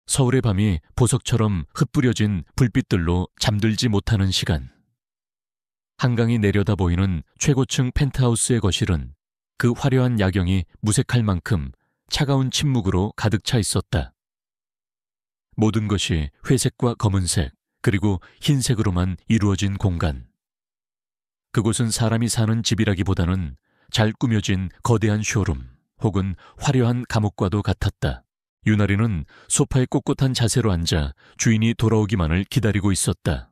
서울의 밤이 보석처럼 흩뿌려진 불빛들로 잠들지 못하는 시간. 한강이 내려다 보이는 최고층 펜트하우스의 거실은 그 화려한 야경이 무색할 만큼 차가운 침묵으로 가득 차 있었다. 모든 것이 회색과 검은색 그리고 흰색으로만 이루어진 공간. 그곳은 사람이 사는 집이라기보다는 잘 꾸며진 거대한 쇼룸 혹은 화려한 감옥과도 같았다. 유나리는 소파에 꼿꼿한 자세로 앉아 주인이 돌아오기만을 기다리고 있었다.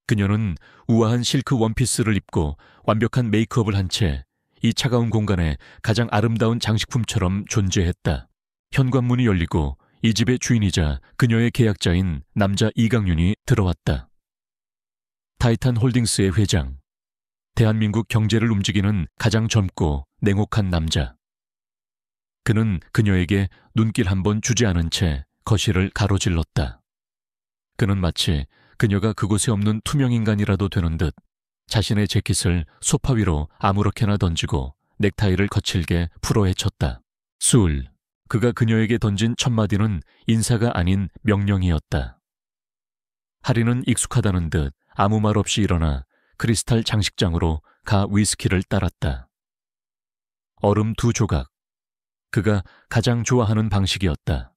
그녀는 우아한 실크 원피스를 입고 완벽한 메이크업을 한 채 이 차가운 공간에 가장 아름다운 장식품처럼 존재했다. 현관문이 열리고 이 집의 주인이자 그녀의 계약자인 남자 이강윤이 들어왔다. 타이탄 홀딩스의 회장, 대한민국 경제를 움직이는 가장 젊고 냉혹한 남자. 그는 그녀에게 눈길 한 번 주지 않은 채 거실을 가로질렀다. 그는 마치 그녀가 그곳에 없는 투명인간이라도 되는 듯 자신의 재킷을 소파 위로 아무렇게나 던지고 넥타이를 거칠게 풀어헤쳤다. 술. 그가 그녀에게 던진 첫 마디는 인사가 아닌 명령이었다. 하리는 익숙하다는 듯 아무 말 없이 일어나 크리스탈 장식장으로 가 위스키를 따랐다. 얼음 2조각. 그가 가장 좋아하는 방식이었다.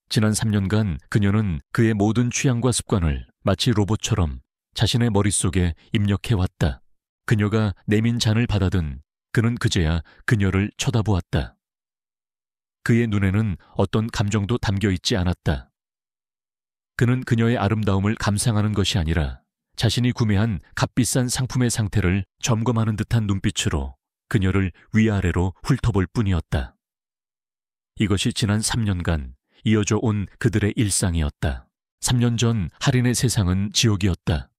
지난 3년간 그녀는 그의 모든 취향과 습관을 마치 로봇처럼 자신의 머릿속에 입력해왔다. 그녀가 내민 잔을 받아든 그는 그제야 그녀를 쳐다보았다. 그의 눈에는 어떤 감정도 담겨있지 않았다. 그는 그녀의 아름다움을 감상하는 것이 아니라 자신이 구매한 값비싼 상품의 상태를 점검하는 듯한 눈빛으로 그녀를 위아래로 훑어볼 뿐이었다. 이것이 지난 3년간 이어져 온 그들의 일상이었다. 3년 전 할인의 세상은 지옥이었다.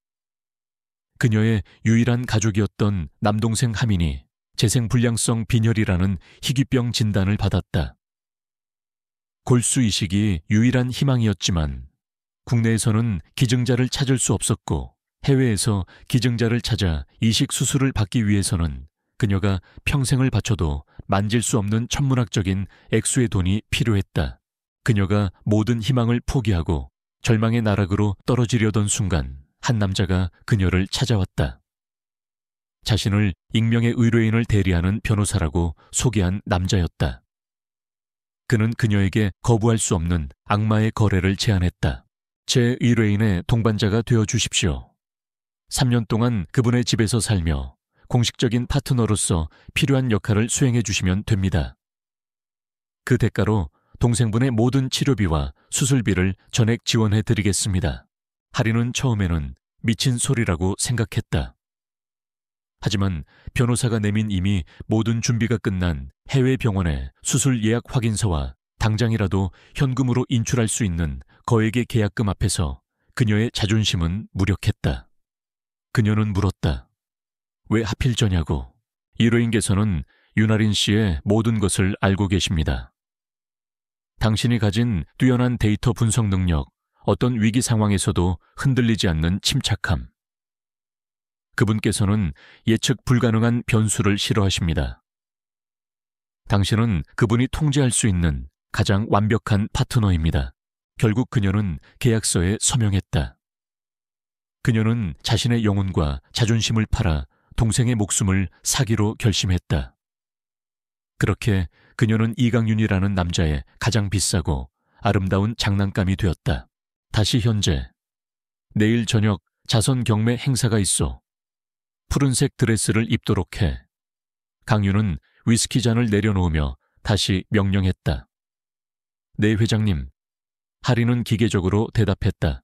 그녀의 유일한 가족이었던 남동생 하민이 재생불량성 빈혈이라는 희귀병 진단을 받았다. 골수 이식이 유일한 희망이었지만 국내에서는 기증자를 찾을 수 없었고 해외에서 기증자를 찾아 이식 수술을 받기 위해서는 그녀가 평생을 바쳐도 만질 수 없는 천문학적인 액수의 돈이 필요했다. 그녀가 모든 희망을 포기하고 절망의 나락으로 떨어지려던 순간 한 남자가 그녀를 찾아왔다. 자신을 익명의 의뢰인을 대리하는 변호사라고 소개한 남자였다. 그는 그녀에게 거부할 수 없는 악마의 거래를 제안했다. 제 의뢰인의 동반자가 되어 주십시오. 3년 동안 그분의 집에서 살며 공식적인 파트너로서 필요한 역할을 수행해 주시면 됩니다. 그 대가로 동생분의 모든 치료비와 수술비를 전액 지원해 드리겠습니다. 하리는 처음에는 미친 소리라고 생각했다. 하지만 변호사가 내민 이미 모든 준비가 끝난 해외 병원의 수술 예약 확인서와 당장이라도 현금으로 인출할 수 있는 거액의 계약금 앞에서 그녀의 자존심은 무력했다. 그녀는 물었다. 왜 하필 저냐고. 의뢰인께서는 윤아린 씨의 모든 것을 알고 계십니다. 당신이 가진 뛰어난 데이터 분석 능력, 어떤 위기 상황에서도 흔들리지 않는 침착함. 그분께서는 예측 불가능한 변수를 싫어하십니다. 당신은 그분이 통제할 수 있는 가장 완벽한 파트너입니다. 결국 그녀는 계약서에 서명했다. 그녀는 자신의 영혼과 자존심을 팔아 동생의 목숨을 사기로 결심했다. 그렇게 그녀는 이강윤이라는 남자의 가장 비싸고 아름다운 장난감이 되었다. 다시 현재. 내일 저녁 자선 경매 행사가 있어. 푸른색 드레스를 입도록 해. 강윤은 위스키 잔을 내려놓으며 다시 명령했다. 네, 회장님. 하리는 기계적으로 대답했다.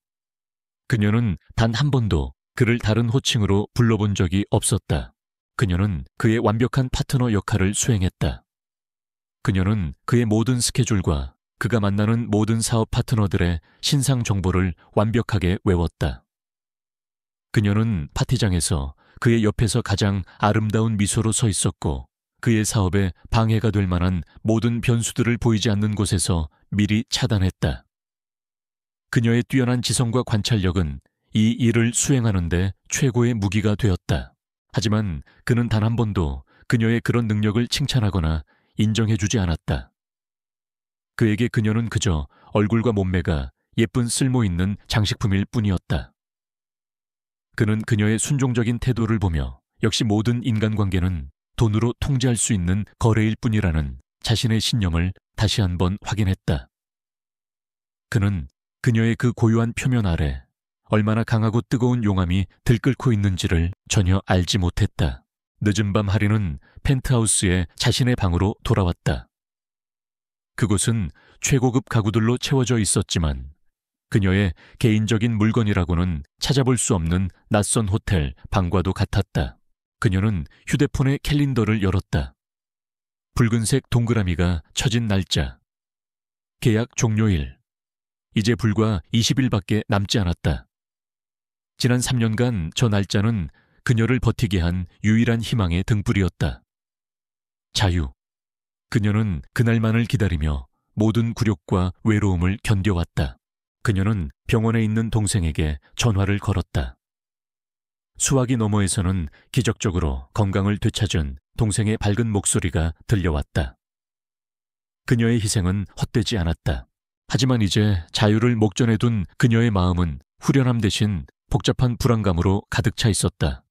그녀는 단 한 번도 그를 다른 호칭으로 불러본 적이 없었다. 그녀는 그의 완벽한 파트너 역할을 수행했다. 그녀는 그의 모든 스케줄과 그가 만나는 모든 사업 파트너들의 신상 정보를 완벽하게 외웠다. 그녀는 파티장에서 그의 옆에서 가장 아름다운 미소로 서 있었고 그의 사업에 방해가 될 만한 모든 변수들을 보이지 않는 곳에서 미리 차단했다. 그녀의 뛰어난 지성과 관찰력은 이 일을 수행하는 데 최고의 무기가 되었다. 하지만 그는 단 한 번도 그녀의 그런 능력을 칭찬하거나 인정해주지 않았다. 그에게 그녀는 그저 얼굴과 몸매가 예쁜 쓸모 있는 장식품일 뿐이었다. 그는 그녀의 순종적인 태도를 보며 역시 모든 인간관계는 돈으로 통제할 수 있는 거래일 뿐이라는 자신의 신념을 다시 한번 확인했다. 그는 그녀의 그 고요한 표면 아래 얼마나 강하고 뜨거운 용암이 들끓고 있는지를 전혀 알지 못했다. 늦은 밤 하리는 펜트하우스에 자신의 방으로 돌아왔다. 그곳은 최고급 가구들로 채워져 있었지만 그녀의 개인적인 물건이라고는 찾아볼 수 없는 낯선 호텔 방과도 같았다. 그녀는 휴대폰의 캘린더를 열었다. 붉은색 동그라미가 쳐진 날짜. 계약 종료일. 이제 불과 20일밖에 남지 않았다. 지난 3년간 저 날짜는 그녀를 버티게 한 유일한 희망의 등불이었다. 자유. 그녀는 그날만을 기다리며 모든 굴욕과 외로움을 견뎌왔다. 그녀는 병원에 있는 동생에게 전화를 걸었다. 수화기 너머에서는 기적적으로 건강을 되찾은 동생의 밝은 목소리가 들려왔다. 그녀의 희생은 헛되지 않았다. 하지만 이제 자유를 목전에 둔 그녀의 마음은 후련함 대신 복잡한 불안감으로 가득 차 있었다.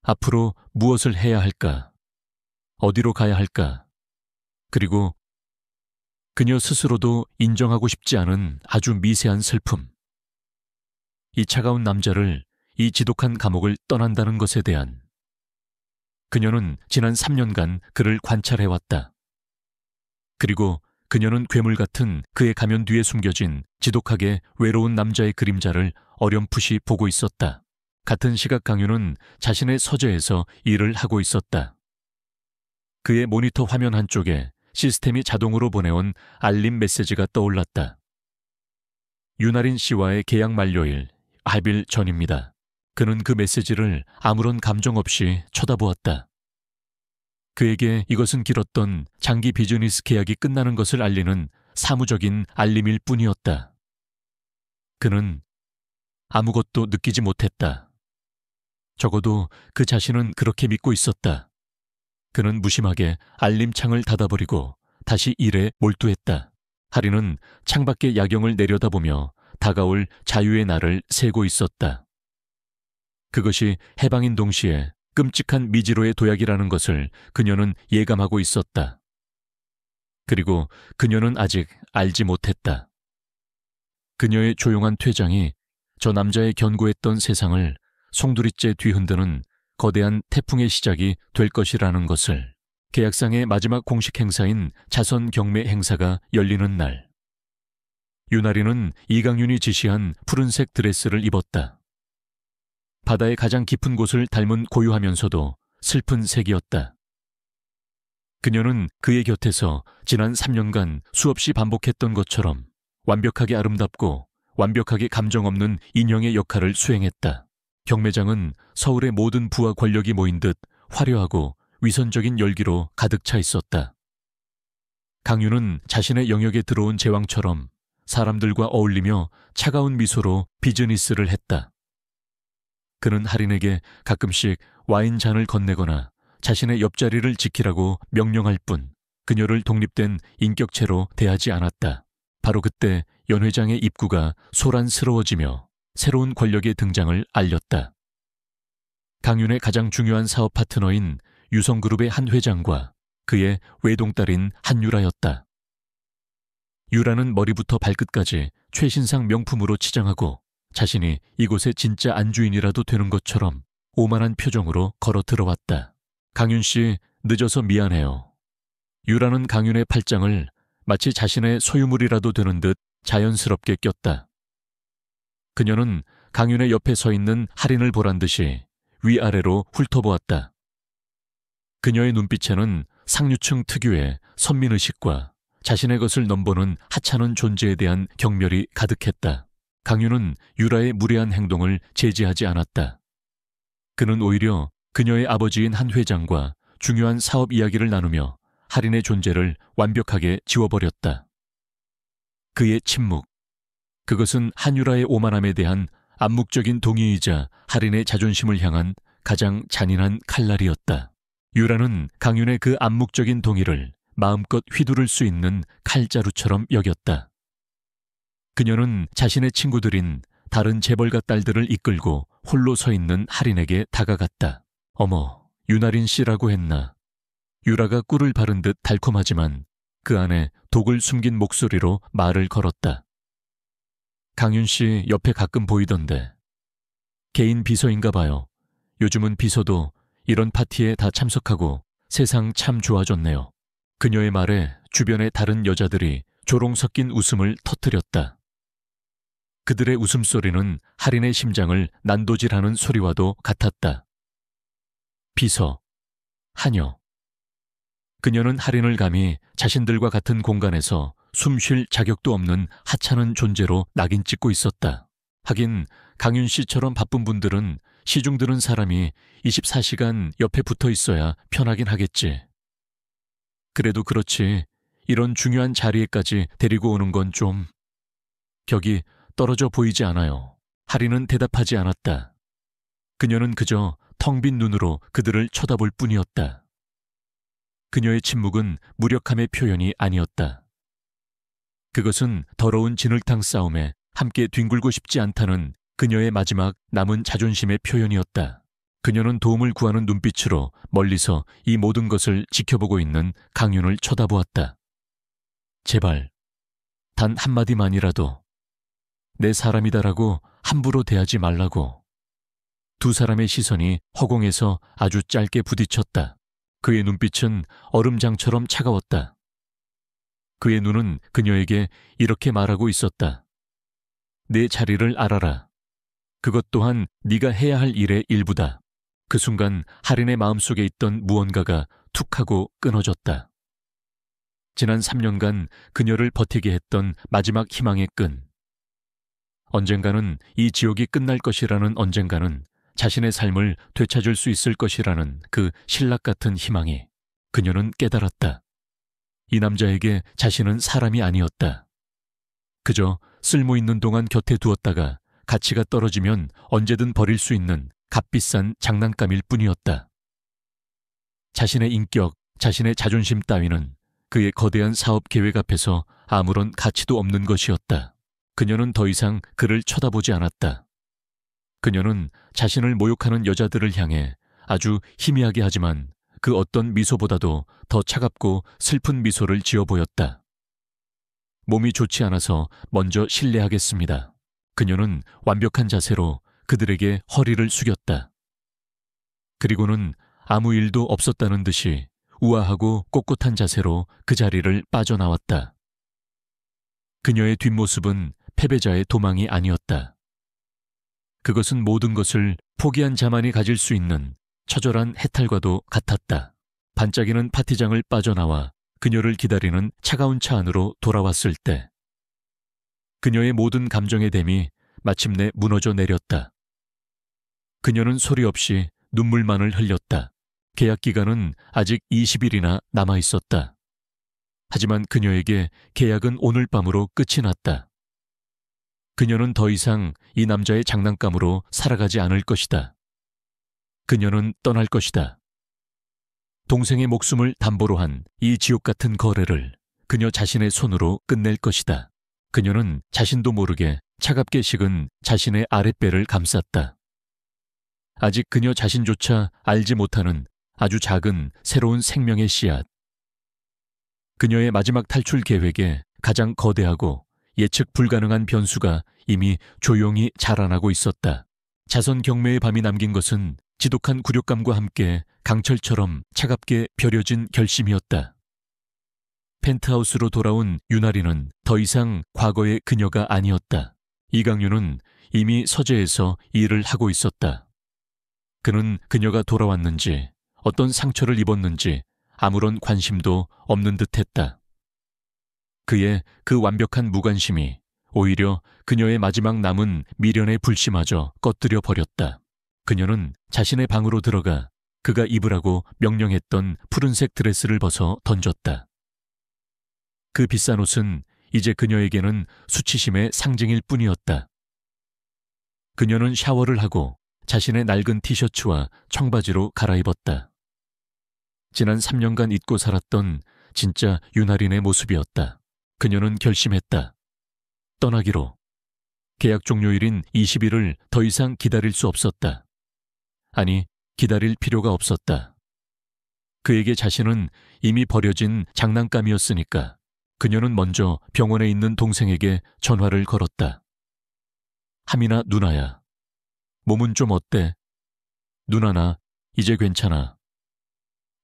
앞으로 무엇을 해야 할까? 어디로 가야 할까? 그리고 그녀 스스로도 인정하고 싶지 않은 아주 미세한 슬픔. 이 차가운 남자를, 이 지독한 감옥을 떠난다는 것에 대한. 그녀는 지난 3년간 그를 관찰해왔다. 그리고 그녀는 괴물 같은 그의 가면 뒤에 숨겨진 지독하게 외로운 남자의 그림자를 어렴풋이 보고 있었다. 같은 시각 강유는 자신의 서재에서 일을 하고 있었다. 그의 모니터 화면 한쪽에 시스템이 자동으로 보내온 알림 메시지가 떠올랐다. 윤아린 씨와의 계약 만료일 합일 전입니다. 그는 그 메시지를 아무런 감정 없이 쳐다보았다. 그에게 이것은 길었던 장기 비즈니스 계약이 끝나는 것을 알리는 사무적인 알림일 뿐이었다. 그는 아무것도 느끼지 못했다. 적어도 그 자신은 그렇게 믿고 있었다. 그는 무심하게 알림창을 닫아버리고 다시 일에 몰두했다. 하리는 창밖의 야경을 내려다보며 다가올 자유의 날을 세고 있었다. 그것이 해방인 동시에 끔찍한 미지로의 도약이라는 것을 그녀는 예감하고 있었다. 그리고 그녀는 아직 알지 못했다. 그녀의 조용한 퇴장이 저 남자의 견고했던 세상을 송두리째 뒤흔드는 거대한 태풍의 시작이 될 것이라는 것을. 계약상의 마지막 공식 행사인 자선 경매 행사가 열리는 날. 윤아리는 이강윤이 지시한 푸른색 드레스를 입었다. 바다의 가장 깊은 곳을 닮은 고요하면서도 슬픈 색이었다. 그녀는 그의 곁에서 지난 3년간 수없이 반복했던 것처럼 완벽하게 아름답고 완벽하게 감정 없는 인형의 역할을 수행했다. 경매장은 서울의 모든 부와 권력이 모인 듯 화려하고 위선적인 열기로 가득 차 있었다. 강유는 자신의 영역에 들어온 제왕처럼 사람들과 어울리며 차가운 미소로 비즈니스를 했다. 그는 할인에게 가끔씩 와인 잔을 건네거나 자신의 옆자리를 지키라고 명령할 뿐 그녀를 독립된 인격체로 대하지 않았다. 바로 그때 연 회장의 입구가 소란스러워지며 새로운 권력의 등장을 알렸다. 강윤의 가장 중요한 사업 파트너인 유성그룹의 한 회장과 그의 외동딸인 한유라였다. 유라는 머리부터 발끝까지 최신상 명품으로 치장하고 자신이 이곳의 진짜 안주인이라도 되는 것처럼 오만한 표정으로 걸어 들어왔다. 강윤 씨, 늦어서 미안해요. 유라는 강윤의 팔짱을 마치 자신의 소유물이라도 되는 듯 자연스럽게 꼈다. 그녀는 강윤의 옆에 서 있는 할인을 보란 듯이 위아래로 훑어보았다. 그녀의 눈빛에는 상류층 특유의 선민의식과 자신의 것을 넘보는 하찮은 존재에 대한 경멸이 가득했다. 강윤은 유라의 무례한 행동을 제지하지 않았다. 그는 오히려 그녀의 아버지인 한 회장과 중요한 사업 이야기를 나누며 할인의 존재를 완벽하게 지워버렸다. 그의 침묵, 그것은 한유라의 오만함에 대한 암묵적인 동의이자 할인의 자존심을 향한 가장 잔인한 칼날이었다. 유라는 강윤의 그 암묵적인 동의를 마음껏 휘두를 수 있는 칼자루처럼 여겼다. 그녀는 자신의 친구들인 다른 재벌가 딸들을 이끌고 홀로 서 있는 할인에게 다가갔다. 어머, 유나린 씨라고 했나. 유라가 꿀을 바른 듯 달콤하지만 그 안에 독을 숨긴 목소리로 말을 걸었다. 강윤 씨 옆에 가끔 보이던데. 개인 비서인가 봐요. 요즘은 비서도 이런 파티에 다 참석하고 세상 참 좋아졌네요. 그녀의 말에 주변의 다른 여자들이 조롱 섞인 웃음을 터뜨렸다. 그들의 웃음소리는 할인의 심장을 난도질하는 소리와도 같았다. 비서, 하녀. 그녀는 할인을 감히 자신들과 같은 공간에서 숨 쉴 자격도 없는 하찮은 존재로 낙인 찍고 있었다. 하긴 강윤 씨처럼 바쁜 분들은 시중 드는 사람이 24시간 옆에 붙어 있어야 편하긴 하겠지. 그래도 그렇지 이런 중요한 자리에까지 데리고 오는 건 좀... 격이 떨어져 보이지 않아요. 할인은 대답하지 않았다. 그녀는 그저 텅 빈 눈으로 그들을 쳐다볼 뿐이었다. 그녀의 침묵은 무력함의 표현이 아니었다. 그것은 더러운 진흙탕 싸움에 함께 뒹굴고 싶지 않다는 그녀의 마지막 남은 자존심의 표현이었다. 그녀는 도움을 구하는 눈빛으로 멀리서 이 모든 것을 지켜보고 있는 강윤을 쳐다보았다. 제발, 단 한마디만이라도 내 사람이다라고 함부로 대하지 말라고. 두 사람의 시선이 허공에서 아주 짧게 부딪혔다. 그의 눈빛은 얼음장처럼 차가웠다. 그의 눈은 그녀에게 이렇게 말하고 있었다. 내 자리를 알아라. 그것 또한 네가 해야 할 일의 일부다. 그 순간 할인의 마음속에 있던 무언가가 툭 하고 끊어졌다. 지난 3년간 그녀를 버티게 했던 마지막 희망의 끈. 언젠가는 이 지옥이 끝날 것이라는, 언젠가는 자신의 삶을 되찾을 수 있을 것이라는 그 신락 같은 희망이. 그녀는 깨달았다. 이 남자에게 자신은 사람이 아니었다. 그저 쓸모 있는 동안 곁에 두었다가 가치가 떨어지면 언제든 버릴 수 있는 값비싼 장난감일 뿐이었다. 자신의 인격, 자신의 자존심 따위는 그의 거대한 사업 계획 앞에서 아무런 가치도 없는 것이었다. 그녀는 더 이상 그를 쳐다보지 않았다. 그녀는 자신을 모욕하는 여자들을 향해 아주 희미하게 하지만 그 어떤 미소보다도 더 차갑고 슬픈 미소를 지어 보였다. 몸이 좋지 않아서 먼저 실례하겠습니다. 그녀는 완벽한 자세로 그들에게 허리를 숙였다. 그리고는 아무 일도 없었다는 듯이 우아하고 꼿꼿한 자세로 그 자리를 빠져나왔다. 그녀의 뒷모습은 패배자의 도망이 아니었다. 그것은 모든 것을 포기한 자만이 가질 수 있는 처절한 해탈과도 같았다. 반짝이는 파티장을 빠져나와 그녀를 기다리는 차가운 차 안으로 돌아왔을 때 그녀의 모든 감정의 댐이 마침내 무너져 내렸다. 그녀는 소리 없이 눈물만을 흘렸다. 계약 기간은 아직 20일이나 남아 있었다. 하지만 그녀에게 계약은 오늘 밤으로 끝이 났다. 그녀는 더 이상 이 남자의 장난감으로 살아가지 않을 것이다. 그녀는 떠날 것이다. 동생의 목숨을 담보로 한 이 지옥 같은 거래를 그녀 자신의 손으로 끝낼 것이다. 그녀는 자신도 모르게 차갑게 식은 자신의 아랫배를 감쌌다. 아직 그녀 자신조차 알지 못하는 아주 작은 새로운 생명의 씨앗. 그녀의 마지막 탈출 계획에 가장 거대하고 예측 불가능한 변수가 이미 조용히 자라나고 있었다. 자선 경매의 밤이 남긴 것은 지독한 굴욕감과 함께 강철처럼 차갑게 벼려진 결심이었다. 펜트하우스로 돌아온 유나리는 더 이상 과거의 그녀가 아니었다. 이강윤은 이미 서재에서 일을 하고 있었다. 그는 그녀가 돌아왔는지 어떤 상처를 입었는지 아무런 관심도 없는 듯했다. 그의 그 완벽한 무관심이 오히려 그녀의 마지막 남은 미련의 불씨마저 꺼뜨려 버렸다. 그녀는 자신의 방으로 들어가 그가 입으라고 명령했던 푸른색 드레스를 벗어 던졌다. 그 비싼 옷은 이제 그녀에게는 수치심의 상징일 뿐이었다. 그녀는 샤워를 하고 자신의 낡은 티셔츠와 청바지로 갈아입었다. 지난 3년간 잊고 살았던 진짜 윤아린의 모습이었다. 그녀는 결심했다. 떠나기로. 계약 종료일인 20일을 더 이상 기다릴 수 없었다. 아니, 기다릴 필요가 없었다. 그에게 자신은 이미 버려진 장난감이었으니까 그녀는 먼저 병원에 있는 동생에게 전화를 걸었다. 하민아, 누나야. 몸은 좀 어때? 누나, 나 이제 괜찮아.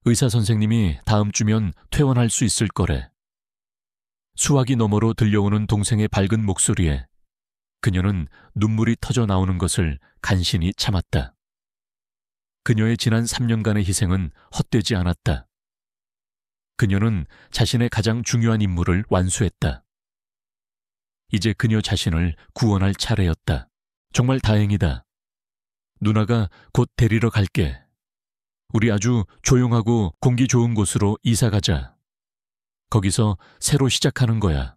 의사 선생님이 다음 주면 퇴원할 수 있을 거래. 수화기 너머로 들려오는 동생의 밝은 목소리에 그녀는 눈물이 터져 나오는 것을 간신히 참았다. 그녀의 지난 3년간의 희생은 헛되지 않았다. 그녀는 자신의 가장 중요한 임무를 완수했다. 이제 그녀 자신을 구원할 차례였다. 정말 다행이다. 누나가 곧 데리러 갈게. 우리 아주 조용하고 공기 좋은 곳으로 이사 가자. 거기서 새로 시작하는 거야.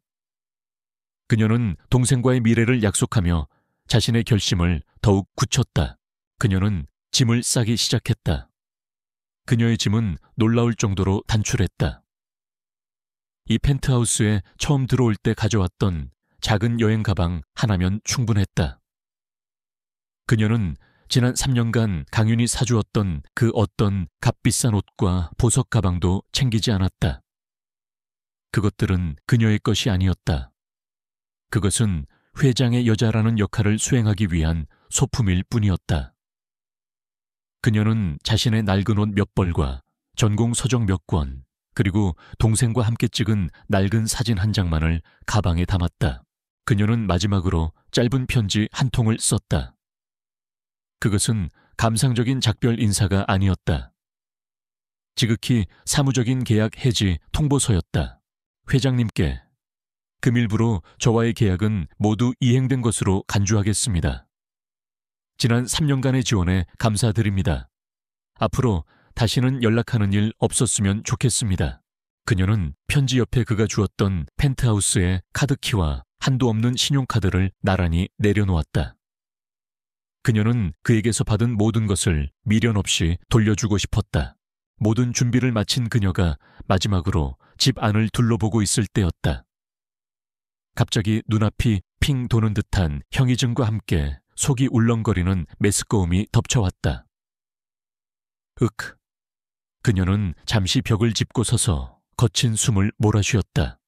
그녀는 동생과의 미래를 약속하며 자신의 결심을 더욱 굳혔다. 그녀는 짐을 싸기 시작했다. 그녀의 짐은 놀라울 정도로 단출했다. 이 펜트하우스에 처음 들어올 때 가져왔던 작은 여행 가방 하나면 충분했다. 그녀는 지난 3년간 강윤이 사주었던 그 어떤 값비싼 옷과 보석 가방도 챙기지 않았다. 그것들은 그녀의 것이 아니었다. 그것은 회장의 여자라는 역할을 수행하기 위한 소품일 뿐이었다. 그녀는 자신의 낡은 옷 몇 벌과 전공 서적 몇 권, 그리고 동생과 함께 찍은 낡은 사진 한 장만을 가방에 담았다. 그녀는 마지막으로 짧은 편지 한 통을 썼다. 그것은 감상적인 작별 인사가 아니었다. 지극히 사무적인 계약 해지 통보서였다. 회장님께 금일부로 저와의 계약은 모두 이행된 것으로 간주하겠습니다. 지난 3년간의 지원에 감사드립니다. 앞으로 다시는 연락하는 일 없었으면 좋겠습니다. 그녀는 편지 옆에 그가 주었던 펜트하우스의 카드키와 한도 없는 신용카드를 나란히 내려놓았다. 그녀는 그에게서 받은 모든 것을 미련 없이 돌려주고 싶었다. 모든 준비를 마친 그녀가 마지막으로 집 안을 둘러보고 있을 때였다. 갑자기 눈앞이 핑 도는 듯한 형이증과 함께 속이 울렁거리는 메스꺼움이 덮쳐왔다. 윽. 그녀는 잠시 벽을 짚고 서서 거친 숨을 몰아쉬었다.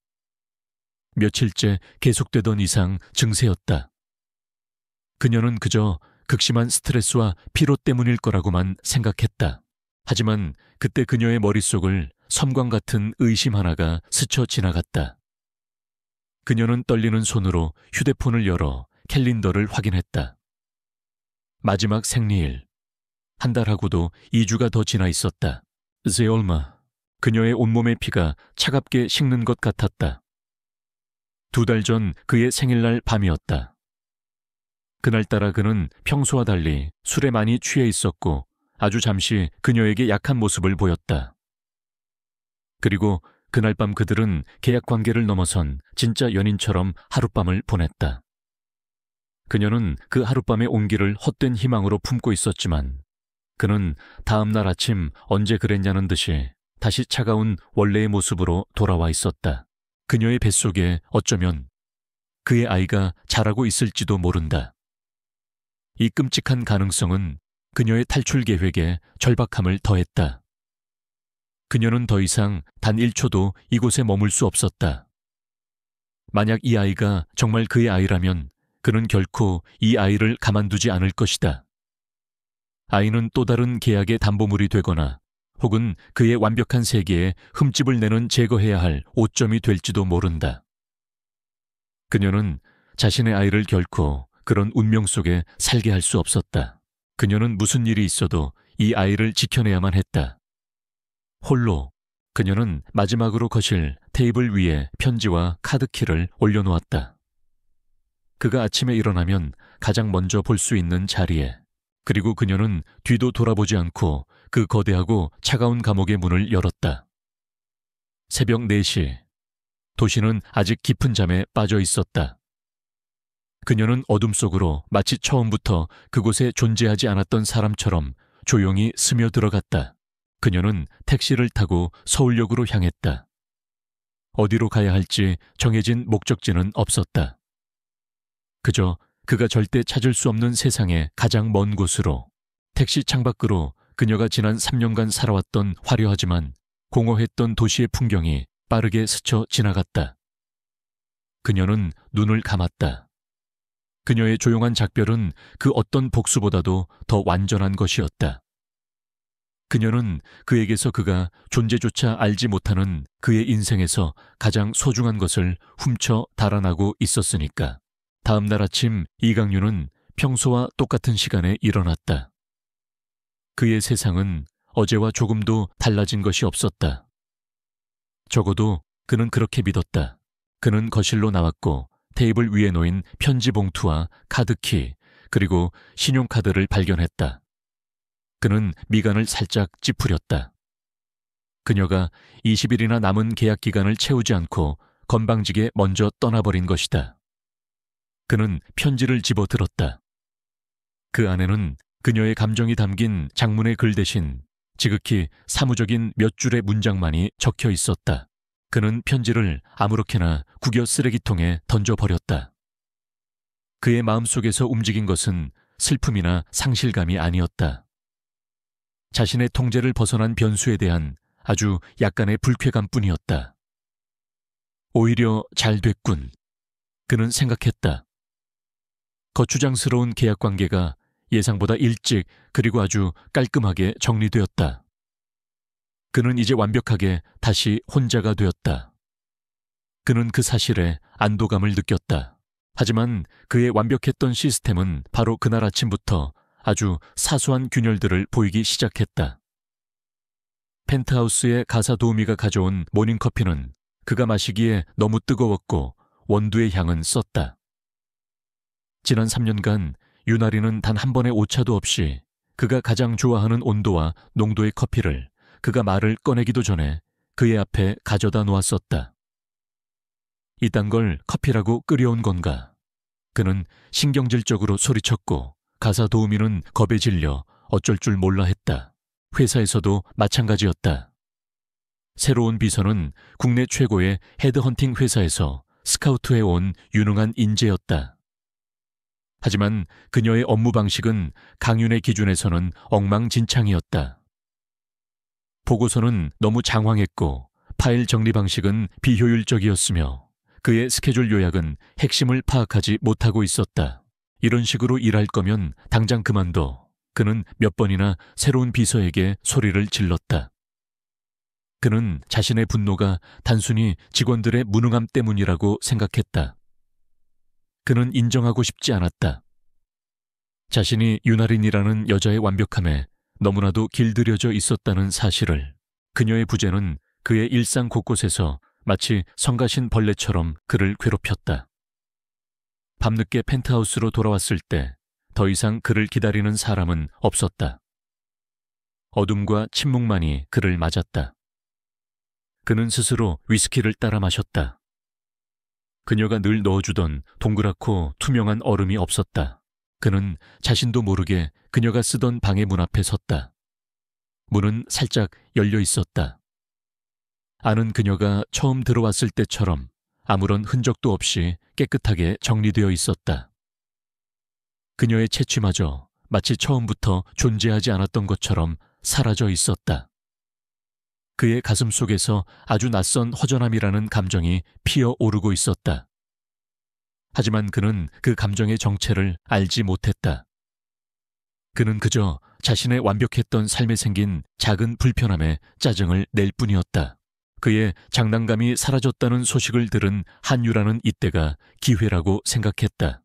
며칠째 계속되던 이상 증세였다. 그녀는 그저 극심한 스트레스와 피로 때문일 거라고만 생각했다. 하지만 그때 그녀의 머릿속을 섬광 같은 의심 하나가 스쳐 지나갔다. 그녀는 떨리는 손으로 휴대폰을 열어 캘린더를 확인했다. 마지막 생리일. 한 달하고도 2주가 더 지나 있었다. 이제 얼마. 그녀의 온몸의 피가 차갑게 식는 것 같았다. 2달 전 그의 생일날 밤이었다. 그날따라 그는 평소와 달리 술에 많이 취해 있었고 아주 잠시 그녀에게 약한 모습을 보였다. 그리고 그날 밤 그들은 계약 관계를 넘어선 진짜 연인처럼 하룻밤을 보냈다. 그녀는 그 하룻밤의 온기를 헛된 희망으로 품고 있었지만 그는 다음 날 아침 언제 그랬냐는 듯이 다시 차가운 원래의 모습으로 돌아와 있었다. 그녀의 뱃속에 어쩌면 그의 아이가 자라고 있을지도 모른다. 이 끔찍한 가능성은 그녀의 탈출 계획에 절박함을 더했다. 그녀는 더 이상 단 1초도 이곳에 머물 수 없었다. 만약 이 아이가 정말 그의 아이라면 그는 결코 이 아이를 가만두지 않을 것이다. 아이는 또 다른 계약의 담보물이 되거나 혹은 그의 완벽한 세계에 흠집을 내는 제거해야 할 오점이 될지도 모른다. 그녀는 자신의 아이를 결코 그런 운명 속에 살게 할 수 없었다. 그녀는 무슨 일이 있어도 이 아이를 지켜내야만 했다. 홀로 그녀는 마지막으로 거실 테이블 위에 편지와 카드키를 올려놓았다. 그가 아침에 일어나면 가장 먼저 볼 수 있는 자리에. 그리고 그녀는 뒤도 돌아보지 않고 그 거대하고 차가운 감옥의 문을 열었다. 새벽 4시. 도시는 아직 깊은 잠에 빠져 있었다. 그녀는 어둠 속으로 마치 처음부터 그곳에 존재하지 않았던 사람처럼 조용히 스며들어갔다. 그녀는 택시를 타고 서울역으로 향했다. 어디로 가야 할지 정해진 목적지는 없었다. 그저 그가 절대 찾을 수 없는 세상의 가장 먼 곳으로, 택시 창밖으로 그녀가 지난 3년간 살아왔던 화려하지만 공허했던 도시의 풍경이 빠르게 스쳐 지나갔다. 그녀는 눈을 감았다. 그녀의 조용한 작별은 그 어떤 복수보다도 더 완전한 것이었다. 그녀는 그에게서 그가 존재조차 알지 못하는 그의 인생에서 가장 소중한 것을 훔쳐 달아나고 있었으니까. 다음 날 아침 이강윤은 평소와 똑같은 시간에 일어났다. 그의 세상은 어제와 조금도 달라진 것이 없었다. 적어도 그는 그렇게 믿었다. 그는 거실로 나왔고 테이블 위에 놓인 편지 봉투와 카드키, 그리고 신용카드를 발견했다. 그는 미간을 살짝 찌푸렸다. 그녀가 20일이나 남은 계약 기간을 채우지 않고 건방지게 먼저 떠나버린 것이다. 그는 편지를 집어들었다. 그 안에는 그녀의 감정이 담긴 장문의 글 대신 지극히 사무적인 몇 줄의 문장만이 적혀 있었다. 그는 편지를 아무렇게나 구겨 쓰레기통에 던져버렸다. 그의 마음속에서 움직인 것은 슬픔이나 상실감이 아니었다. 자신의 통제를 벗어난 변수에 대한 아주 약간의 불쾌감뿐이었다. 오히려 잘 됐군. 그는 생각했다. 거추장스러운 계약관계가 예상보다 일찍 그리고 아주 깔끔하게 정리되었다. 그는 이제 완벽하게 다시 혼자가 되었다. 그는 그 사실에 안도감을 느꼈다. 하지만 그의 완벽했던 시스템은 바로 그날 아침부터 아주 사소한 균열들을 보이기 시작했다. 펜트하우스의 가사 도우미가 가져온 모닝커피는 그가 마시기에 너무 뜨거웠고 원두의 향은 썼다. 지난 3년간 유나리는 단 한 번의 오차도 없이 그가 가장 좋아하는 온도와 농도의 커피를 그가 말을 꺼내기도 전에 그의 앞에 가져다 놓았었다. 이딴 걸 커피라고 끓여온 건가? 그는 신경질적으로 소리쳤고 가사 도우미는 겁에 질려 어쩔 줄 몰라 했다. 회사에서도 마찬가지였다. 새로운 비서는 국내 최고의 헤드헌팅 회사에서 스카우트해 온 유능한 인재였다. 하지만 그녀의 업무 방식은 강윤의 기준에서는 엉망진창이었다. 보고서는 너무 장황했고 파일 정리 방식은 비효율적이었으며 그의 스케줄 요약은 핵심을 파악하지 못하고 있었다. 이런 식으로 일할 거면 당장 그만둬. 그는 몇 번이나 새로운 비서에게 소리를 질렀다. 그는 자신의 분노가 단순히 직원들의 무능함 때문이라고 생각했다. 그는 인정하고 싶지 않았다. 자신이 유나린이라는 여자의 완벽함에 너무나도 길들여져 있었다는 사실을. 그녀의 부재는 그의 일상 곳곳에서 마치 성가신 벌레처럼 그를 괴롭혔다. 밤늦게 펜트하우스로 돌아왔을 때 더 이상 그를 기다리는 사람은 없었다. 어둠과 침묵만이 그를 맞았다. 그는 스스로 위스키를 따라 마셨다. 그녀가 늘 넣어주던 동그랗고 투명한 얼음이 없었다. 그는 자신도 모르게 그녀가 쓰던 방의 문 앞에 섰다. 문은 살짝 열려 있었다. 안은 그녀가 처음 들어왔을 때처럼 아무런 흔적도 없이 깨끗하게 정리되어 있었다. 그녀의 채취마저 마치 처음부터 존재하지 않았던 것처럼 사라져 있었다. 그의 가슴 속에서 아주 낯선 허전함이라는 감정이 피어오르고 있었다. 하지만 그는 그 감정의 정체를 알지 못했다. 그는 그저 자신의 완벽했던 삶에 생긴 작은 불편함에 짜증을 낼 뿐이었다. 그의 장난감이 사라졌다는 소식을 들은 한유라는 이때가 기회라고 생각했다.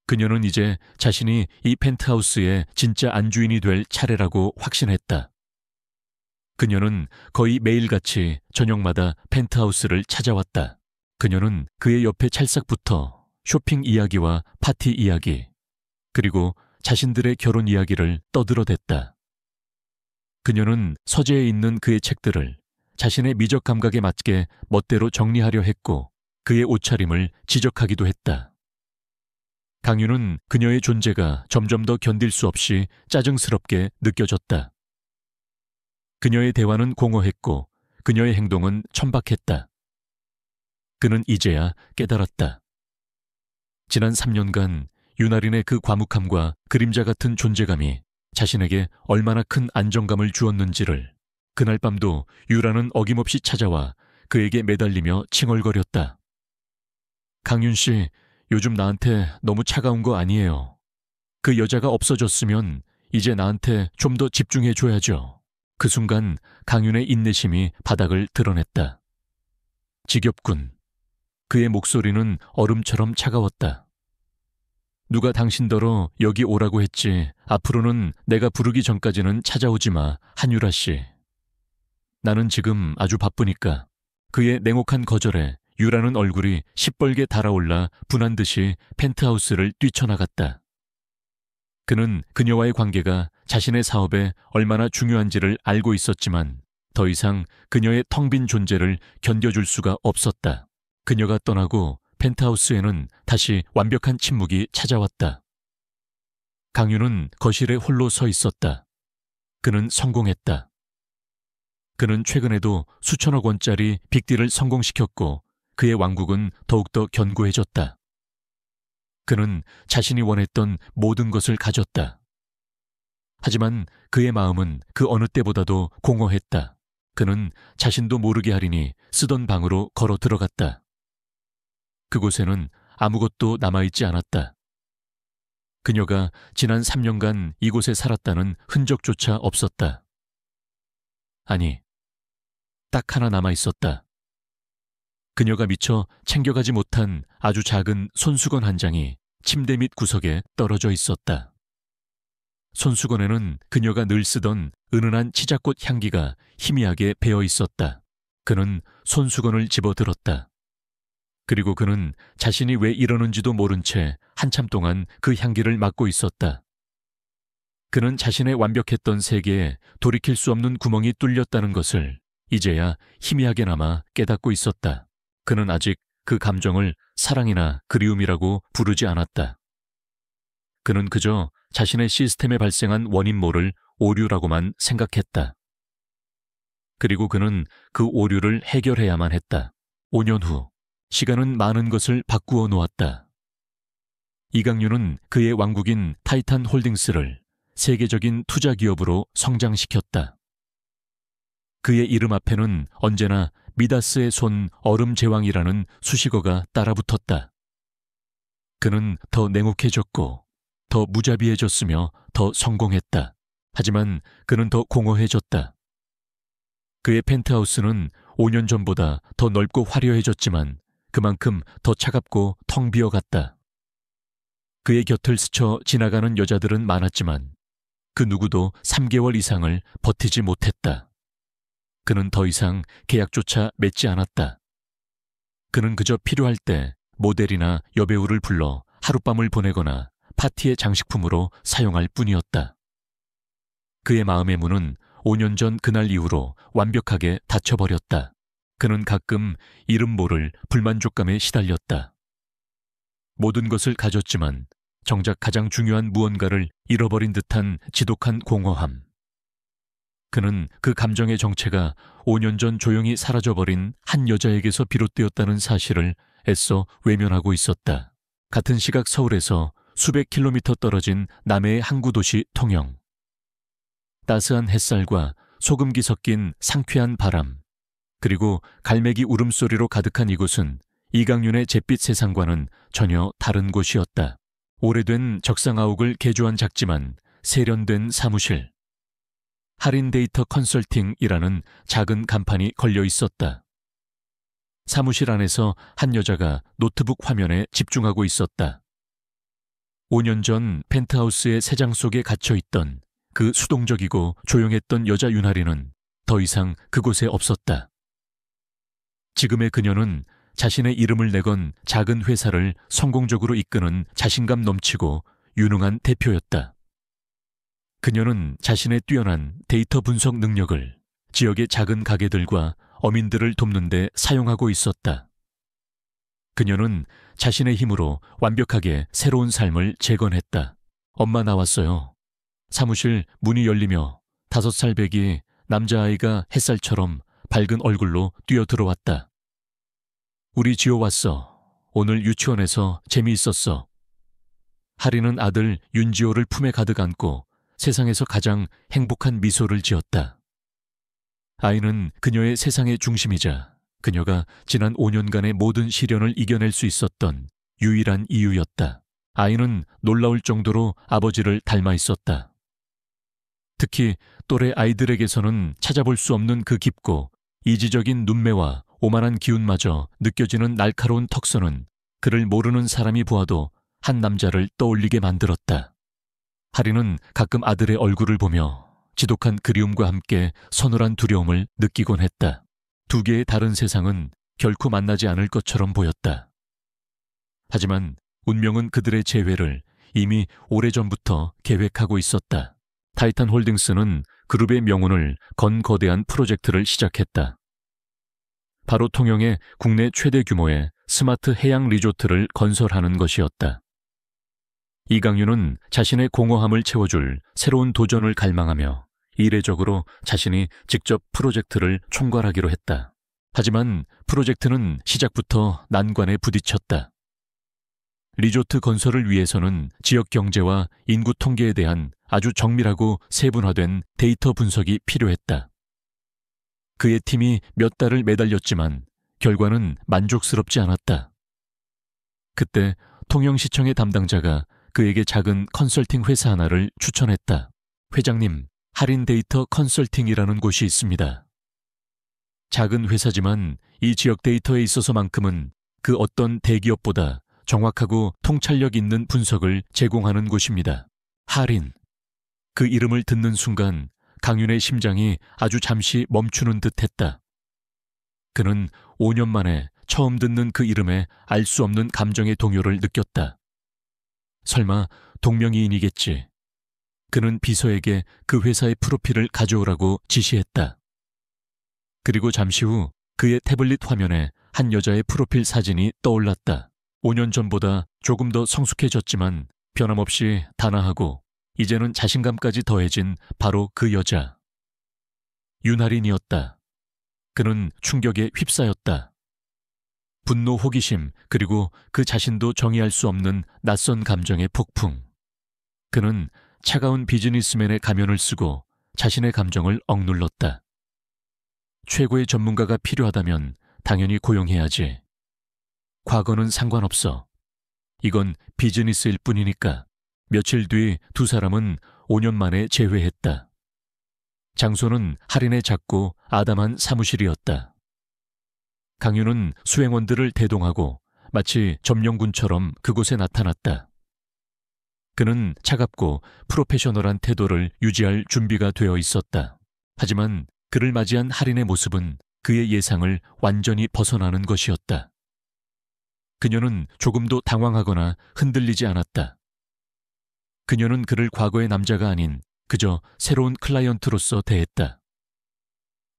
그녀는 이제 자신이 이 펜트하우스의 진짜 안주인이 될 차례라고 확신했다. 그녀는 거의 매일같이 저녁마다 펜트하우스를 찾아왔다. 그녀는 그의 옆에 찰싹붙어 쇼핑 이야기와 파티 이야기, 그리고 자신들의 결혼 이야기를 떠들어댔다. 그녀는 서재에 있는 그의 책들을 자신의 미적 감각에 맞게 멋대로 정리하려 했고 그의 옷차림을 지적하기도 했다. 강유는 그녀의 존재가 점점 더 견딜 수 없이 짜증스럽게 느껴졌다. 그녀의 대화는 공허했고 그녀의 행동은 천박했다. 그는 이제야 깨달았다. 지난 3년간 윤아린의 그 과묵함과 그림자 같은 존재감이 자신에게 얼마나 큰 안정감을 주었는지를. 그날 밤도 유라는 어김없이 찾아와 그에게 매달리며 칭얼거렸다. 강윤 씨, 요즘 나한테 너무 차가운 거 아니에요. 그 여자가 없어졌으면 이제 나한테 좀 더 집중해줘야죠. 그 순간 강윤의 인내심이 바닥을 드러냈다. 지겹군. 그의 목소리는 얼음처럼 차가웠다. 누가 당신더러 여기 오라고 했지. 앞으로는 내가 부르기 전까지는 찾아오지 마, 한유라 씨. 나는 지금 아주 바쁘니까. 그의 냉혹한 거절에 유라는 얼굴이 시뻘게 달아올라 분한 듯이 펜트하우스를 뛰쳐나갔다. 그는 그녀와의 관계가 자신의 사업에 얼마나 중요한지를 알고 있었지만 더 이상 그녀의 텅 빈 존재를 견뎌줄 수가 없었다. 그녀가 떠나고 펜트하우스에는 다시 완벽한 침묵이 찾아왔다. 강윤은 거실에 홀로 서 있었다. 그는 성공했다. 그는 최근에도 수천억 원짜리 빅딜을 성공시켰고 그의 왕국은 더욱더 견고해졌다. 그는 자신이 원했던 모든 것을 가졌다. 하지만 그의 마음은 그 어느 때보다도 공허했다. 그는 자신도 모르게 하리니 쓰던 방으로 걸어 들어갔다. 그곳에는 아무것도 남아있지 않았다. 그녀가 지난 3년간 이곳에 살았다는 흔적조차 없었다. 아니, 딱 하나 남아있었다. 그녀가 미처 챙겨가지 못한 아주 작은 손수건 한 장이 침대 밑 구석에 떨어져 있었다. 손수건에는 그녀가 늘 쓰던 은은한 치자꽃 향기가 희미하게 배어 있었다. 그는 손수건을 집어들었다. 그리고 그는 자신이 왜 이러는지도 모른 채 한참 동안 그 향기를 맡고 있었다. 그는 자신의 완벽했던 세계에 돌이킬 수 없는 구멍이 뚫렸다는 것을 이제야 희미하게나마 깨닫고 있었다. 그는 아직 그 감정을 사랑이나 그리움이라고 부르지 않았다. 그는 그저 자신의 시스템에 발생한 원인 모를 오류라고만 생각했다. 그리고 그는 그 오류를 해결해야만 했다. 5년 후, 시간은 많은 것을 바꾸어 놓았다. 이강윤은 그의 왕국인 타이탄 홀딩스를 세계적인 투자 기업으로 성장시켰다. 그의 이름 앞에는 언제나 미다스의 손 얼음 제왕이라는 수식어가 따라붙었다. 그는 더 냉혹해졌고 더 무자비해졌으며 더 성공했다. 하지만 그는 더 공허해졌다. 그의 펜트하우스는 5년 전보다 더 넓고 화려해졌지만 그만큼 더 차갑고 텅 비어갔다. 그의 곁을 스쳐 지나가는 여자들은 많았지만 그 누구도 3개월 이상을 버티지 못했다. 그는 더 이상 계약조차 맺지 않았다. 그는 그저 필요할 때 모델이나 여배우를 불러 하룻밤을 보내거나 파티의 장식품으로 사용할 뿐이었다. 그의 마음의 문은 5년 전 그날 이후로 완벽하게 닫혀버렸다. 그는 가끔 이름 모를 불만족감에 시달렸다. 모든 것을 가졌지만 정작 가장 중요한 무언가를 잃어버린 듯한 지독한 공허함. 그는 그 감정의 정체가 5년 전 조용히 사라져버린 한 여자에게서 비롯되었다는 사실을 애써 외면하고 있었다. 같은 시각 서울에서 수백 킬로미터 떨어진 남해의 항구 도시 통영. 따스한 햇살과 소금기 섞인 상쾌한 바람, 그리고 갈매기 울음소리로 가득한 이곳은 이강윤의 잿빛 세상과는 전혀 다른 곳이었다. 오래된 적상아욱을 개조한 작지만 세련된 사무실. 할인 데이터 컨설팅이라는 작은 간판이 걸려 있었다. 사무실 안에서 한 여자가 노트북 화면에 집중하고 있었다. 5년 전 펜트하우스의 새장 속에 갇혀있던 그 수동적이고 조용했던 여자 윤아리는 더 이상 그곳에 없었다. 지금의 그녀는 자신의 이름을 내건 작은 회사를 성공적으로 이끄는 자신감 넘치고 유능한 대표였다. 그녀는 자신의 뛰어난 데이터 분석 능력을 지역의 작은 가게들과 어민들을 돕는 데 사용하고 있었다. 그녀는 자신의 힘으로 완벽하게 새로운 삶을 재건했다. 엄마 나왔어요. 사무실 문이 열리며 5살 배기 남자아이가 햇살처럼 밝은 얼굴로 뛰어들어왔다. 우리 지호 왔어. 오늘 유치원에서 재미있었어. 하리는 아들 윤지호를 품에 가득 안고 세상에서 가장 행복한 미소를 지었다. 아이는 그녀의 세상의 중심이자 그녀가 지난 5년간의 모든 시련을 이겨낼 수 있었던 유일한 이유였다. 아이는 놀라울 정도로 아버지를 닮아 있었다. 특히 또래 아이들에게서는 찾아볼 수 없는 그 깊고 이지적인 눈매와 오만한 기운마저 느껴지는 날카로운 턱선은 그를 모르는 사람이 보아도 한 남자를 떠올리게 만들었다. 하리는 가끔 아들의 얼굴을 보며 지독한 그리움과 함께 서늘한 두려움을 느끼곤 했다. 두 개의 다른 세상은 결코 만나지 않을 것처럼 보였다. 하지만 운명은 그들의 재회를 이미 오래전부터 계획하고 있었다. 타이탄 홀딩스는 그룹의 명운을 건 거대한 프로젝트를 시작했다. 바로 통영의 국내 최대 규모의 스마트 해양 리조트를 건설하는 것이었다. 이강윤은 자신의 공허함을 채워줄 새로운 도전을 갈망하며 이례적으로 자신이 직접 프로젝트를 총괄하기로 했다. 하지만 프로젝트는 시작부터 난관에 부딪혔다. 리조트 건설을 위해서는 지역 경제와 인구 통계에 대한 아주 정밀하고 세분화된 데이터 분석이 필요했다. 그의 팀이 몇 달을 매달렸지만 결과는 만족스럽지 않았다. 그때 통영시청의 담당자가 그에게 작은 컨설팅 회사 하나를 추천했다. 회장님, 할인 데이터 컨설팅이라는 곳이 있습니다. 작은 회사지만 이 지역 데이터에 있어서만큼은 그 어떤 대기업보다 정확하고 통찰력 있는 분석을 제공하는 곳입니다. 할인. 그 이름을 듣는 순간 강윤의 심장이 아주 잠시 멈추는 듯 했다. 그는 5년 만에 처음 듣는 그 이름에 알 수 없는 감정의 동요를 느꼈다. 설마 동명이인이겠지. 그는 비서에게 그 회사의 프로필을 가져오라고 지시했다. 그리고 잠시 후 그의 태블릿 화면에 한 여자의 프로필 사진이 떠올랐다. 5년 전보다 조금 더 성숙해졌지만 변함없이 단아하고 이제는 자신감까지 더해진 바로 그 여자. 윤하린이었다. 그는 충격에 휩싸였다. 분노, 호기심, 그리고 그 자신도 정의할 수 없는 낯선 감정의 폭풍. 그는 차가운 비즈니스맨의 가면을 쓰고 자신의 감정을 억눌렀다. 최고의 전문가가 필요하다면 당연히 고용해야지. 과거는 상관없어. 이건 비즈니스일 뿐이니까. 며칠 뒤 두 사람은 5년 만에 재회했다. 장소는 할인의 작고 아담한 사무실이었다. 강윤은 수행원들을 대동하고 마치 점령군처럼 그곳에 나타났다. 그는 차갑고 프로페셔널한 태도를 유지할 준비가 되어 있었다. 하지만 그를 맞이한 할인의 모습은 그의 예상을 완전히 벗어나는 것이었다. 그녀는 조금도 당황하거나 흔들리지 않았다. 그녀는 그를 과거의 남자가 아닌 그저 새로운 클라이언트로서 대했다.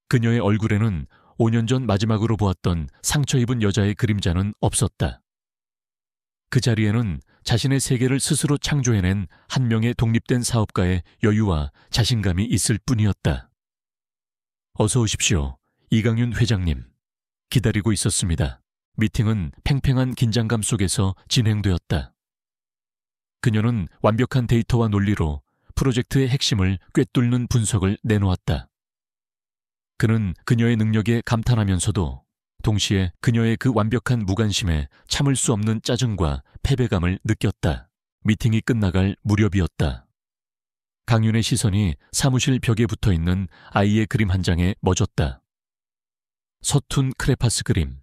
그녀의 얼굴에는 5년 전 마지막으로 보았던 상처 입은 여자의 그림자는 없었다. 그 자리에는 자신의 세계를 스스로 창조해낸 한 명의 독립된 사업가의 여유와 자신감이 있을 뿐이었다. 어서 오십시오, 이강윤 회장님. 기다리고 있었습니다. 미팅은 팽팽한 긴장감 속에서 진행되었다. 그녀는 완벽한 데이터와 논리로 프로젝트의 핵심을 꿰뚫는 분석을 내놓았다. 그는 그녀의 능력에 감탄하면서도 동시에 그녀의 그 완벽한 무관심에 참을 수 없는 짜증과 패배감을 느꼈다. 미팅이 끝나갈 무렵이었다. 강윤의 시선이 사무실 벽에 붙어있는 아이의 그림 한 장에 멎었다. 서툰 크레파스 그림.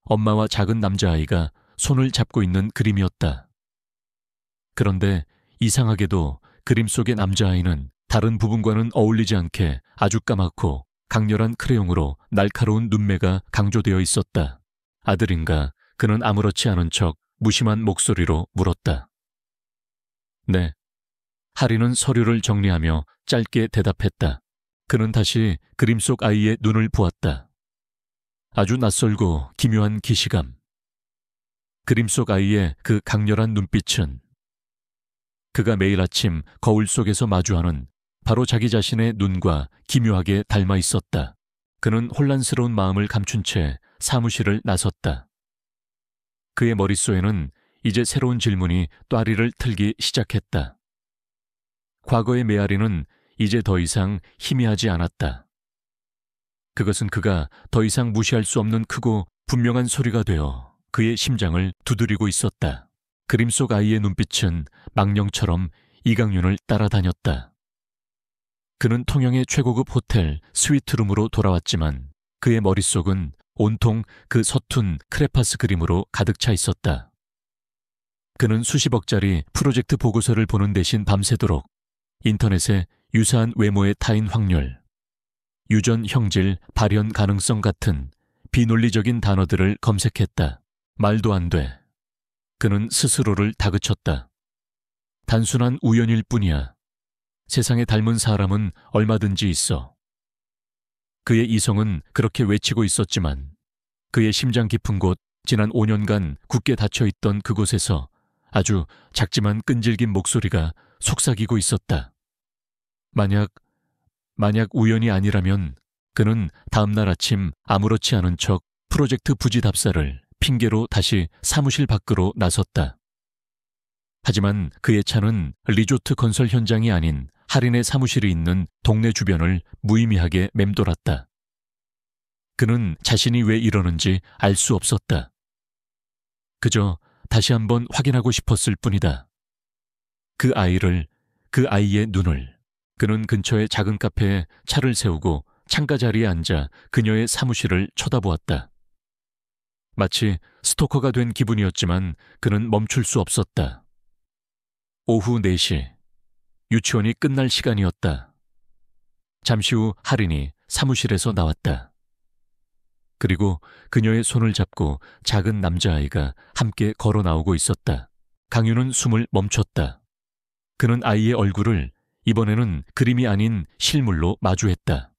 엄마와 작은 남자아이가 손을 잡고 있는 그림이었다. 그런데 이상하게도 그림 속의 남자아이는 다른 부분과는 어울리지 않게 아주 까맣고 강렬한 크레용으로 날카로운 눈매가 강조되어 있었다. 아들인가? 그는 아무렇지 않은 척 무심한 목소리로 물었다. 네. 하리는 서류를 정리하며 짧게 대답했다. 그는 다시 그림 속 아이의 눈을 보았다. 아주 낯설고 기묘한 기시감. 그림 속 아이의 그 강렬한 눈빛은 그가 매일 아침 거울 속에서 마주하는 바로 자기 자신의 눈과 기묘하게 닮아 있었다. 그는 혼란스러운 마음을 감춘 채 사무실을 나섰다. 그의 머릿속에는 이제 새로운 질문이 또아리를 틀기 시작했다. 과거의 메아리는 이제 더 이상 희미하지 않았다. 그것은 그가 더 이상 무시할 수 없는 크고 분명한 소리가 되어 그의 심장을 두드리고 있었다. 그림 속 아이의 눈빛은 망령처럼 이강윤을 따라다녔다. 그는 통영의 최고급 호텔 스위트룸으로 돌아왔지만 그의 머릿속은 온통 그 서툰 크레파스 그림으로 가득 차 있었다. 그는 수십억짜리 프로젝트 보고서를 보는 대신 밤새도록 인터넷에 유사한 외모의 타인 확률, 유전 형질 발현 가능성 같은 비논리적인 단어들을 검색했다. 말도 안 돼. 그는 스스로를 다그쳤다. 단순한 우연일 뿐이야. 세상에 닮은 사람은 얼마든지 있어. 그의 이성은 그렇게 외치고 있었지만 그의 심장 깊은 곳, 지난 5년간 굳게 닫혀있던 그곳에서 아주 작지만 끈질긴 목소리가 속삭이고 있었다. 만약 우연이 아니라면 그는 다음날 아침 아무렇지 않은 척 프로젝트 부지 답사를 핑계로 다시 사무실 밖으로 나섰다. 하지만 그의 차는 리조트 건설 현장이 아닌 할인의 사무실이 있는 동네 주변을 무의미하게 맴돌았다. 그는 자신이 왜 이러는지 알 수 없었다. 그저 다시 한번 확인하고 싶었을 뿐이다. 그 아이의 눈을. 그는 근처의 작은 카페에 차를 세우고 창가 자리에 앉아 그녀의 사무실을 쳐다보았다. 마치 스토커가 된 기분이었지만 그는 멈출 수 없었다. 오후 4시, 유치원이 끝날 시간이었다. 잠시 후 할인이 사무실에서 나왔다. 그리고 그녀의 손을 잡고 작은 남자아이가 함께 걸어 나오고 있었다. 강윤은 숨을 멈췄다. 그는 아이의 얼굴을 이번에는 그림이 아닌 실물로 마주했다.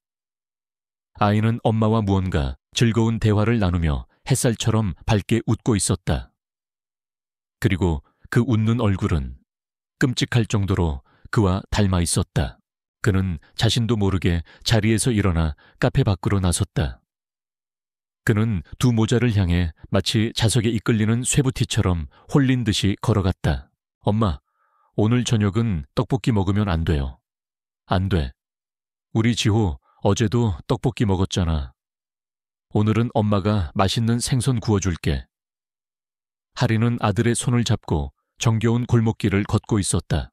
아이는 엄마와 무언가 즐거운 대화를 나누며 햇살처럼 밝게 웃고 있었다. 그리고 그 웃는 얼굴은 끔찍할 정도로 그와 닮아 있었다. 그는 자신도 모르게 자리에서 일어나 카페 밖으로 나섰다. 그는 두 모자를 향해 마치 자석에 이끌리는 쇠부티처럼 홀린 듯이 걸어갔다. 엄마, 오늘 저녁은 떡볶이 먹으면 안 돼요. 안 돼. 우리 지호 어제도 떡볶이 먹었잖아. 오늘은 엄마가 맛있는 생선 구워줄게. 할인은 아들의 손을 잡고 정겨운 골목길을 걷고 있었다.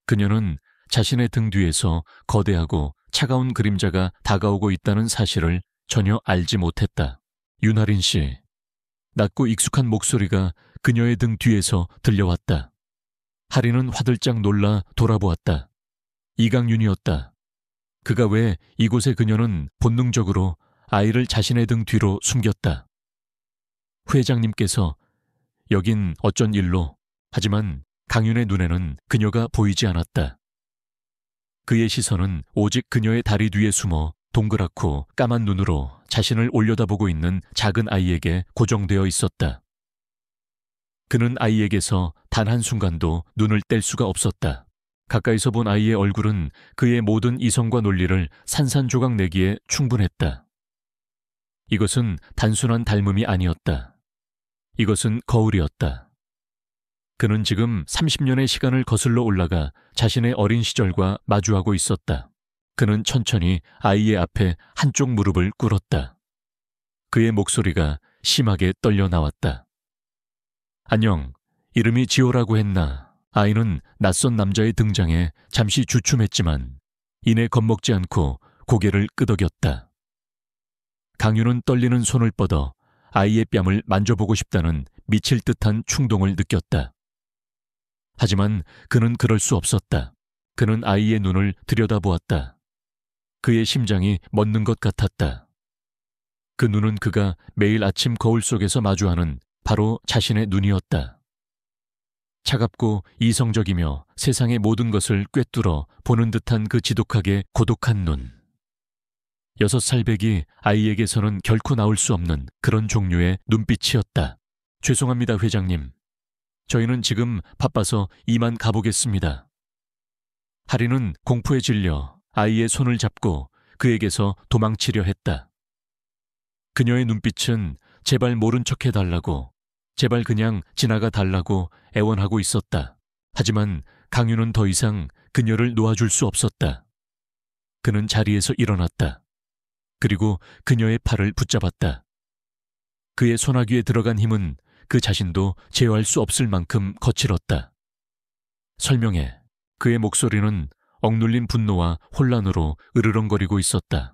그녀는 자신의 등 뒤에서 거대하고 차가운 그림자가 다가오고 있다는 사실을 전혀 알지 못했다. 윤하린 씨. 낮고 익숙한 목소리가 그녀의 등 뒤에서 들려왔다. 할인은 화들짝 놀라 돌아보았다. 이강윤이었다. 그가 왜 이곳에 그녀는 본능적으로 아이를 자신의 등 뒤로 숨겼다. 회장님께서 여긴 어쩐 일로. 하지만 강윤의 눈에는 그녀가 보이지 않았다. 그의 시선은 오직 그녀의 다리 뒤에 숨어 동그랗고 까만 눈으로 자신을 올려다보고 있는 작은 아이에게 고정되어 있었다. 그는 아이에게서 단 한순간도 눈을 뗄 수가 없었다. 가까이서 본 아이의 얼굴은 그의 모든 이성과 논리를 산산조각 내기에 충분했다. 이것은 단순한 닮음이 아니었다. 이것은 거울이었다. 그는 지금 30년의 시간을 거슬러 올라가 자신의 어린 시절과 마주하고 있었다. 그는 천천히 아이의 앞에 한쪽 무릎을 꿇었다. 그의 목소리가 심하게 떨려 나왔다. 안녕, 이름이 지호라고 했나. 아이는 낯선 남자의 등장에 잠시 주춤했지만 이내 겁먹지 않고 고개를 끄덕였다. 강윤은 떨리는 손을 뻗어 아이의 뺨을 만져보고 싶다는 미칠 듯한 충동을 느꼈다. 하지만 그는 그럴 수 없었다. 그는 아이의 눈을 들여다보았다. 그의 심장이 멎는 것 같았다. 그 눈은 그가 매일 아침 거울 속에서 마주하는 바로 자신의 눈이었다. 차갑고 이성적이며 세상의 모든 것을 꿰뚫어 보는 듯한 그 지독하게 고독한 눈. 6살 배기 아이에게서는 결코 나올 수 없는 그런 종류의 눈빛이었다. 죄송합니다, 회장님. 저희는 지금 바빠서 이만 가보겠습니다. 할인은 공포에 질려 아이의 손을 잡고 그에게서 도망치려 했다. 그녀의 눈빛은 제발 모른 척 해달라고, 제발 그냥 지나가 달라고 애원하고 있었다. 하지만 강윤은 더 이상 그녀를 놓아줄 수 없었다. 그는 자리에서 일어났다. 그리고 그녀의 팔을 붙잡았다. 그의 소나귀에 들어간 힘은 그 자신도 제어할 수 없을 만큼 거칠었다. 설명해. 그의 목소리는 억눌린 분노와 혼란으로 으르렁거리고 있었다.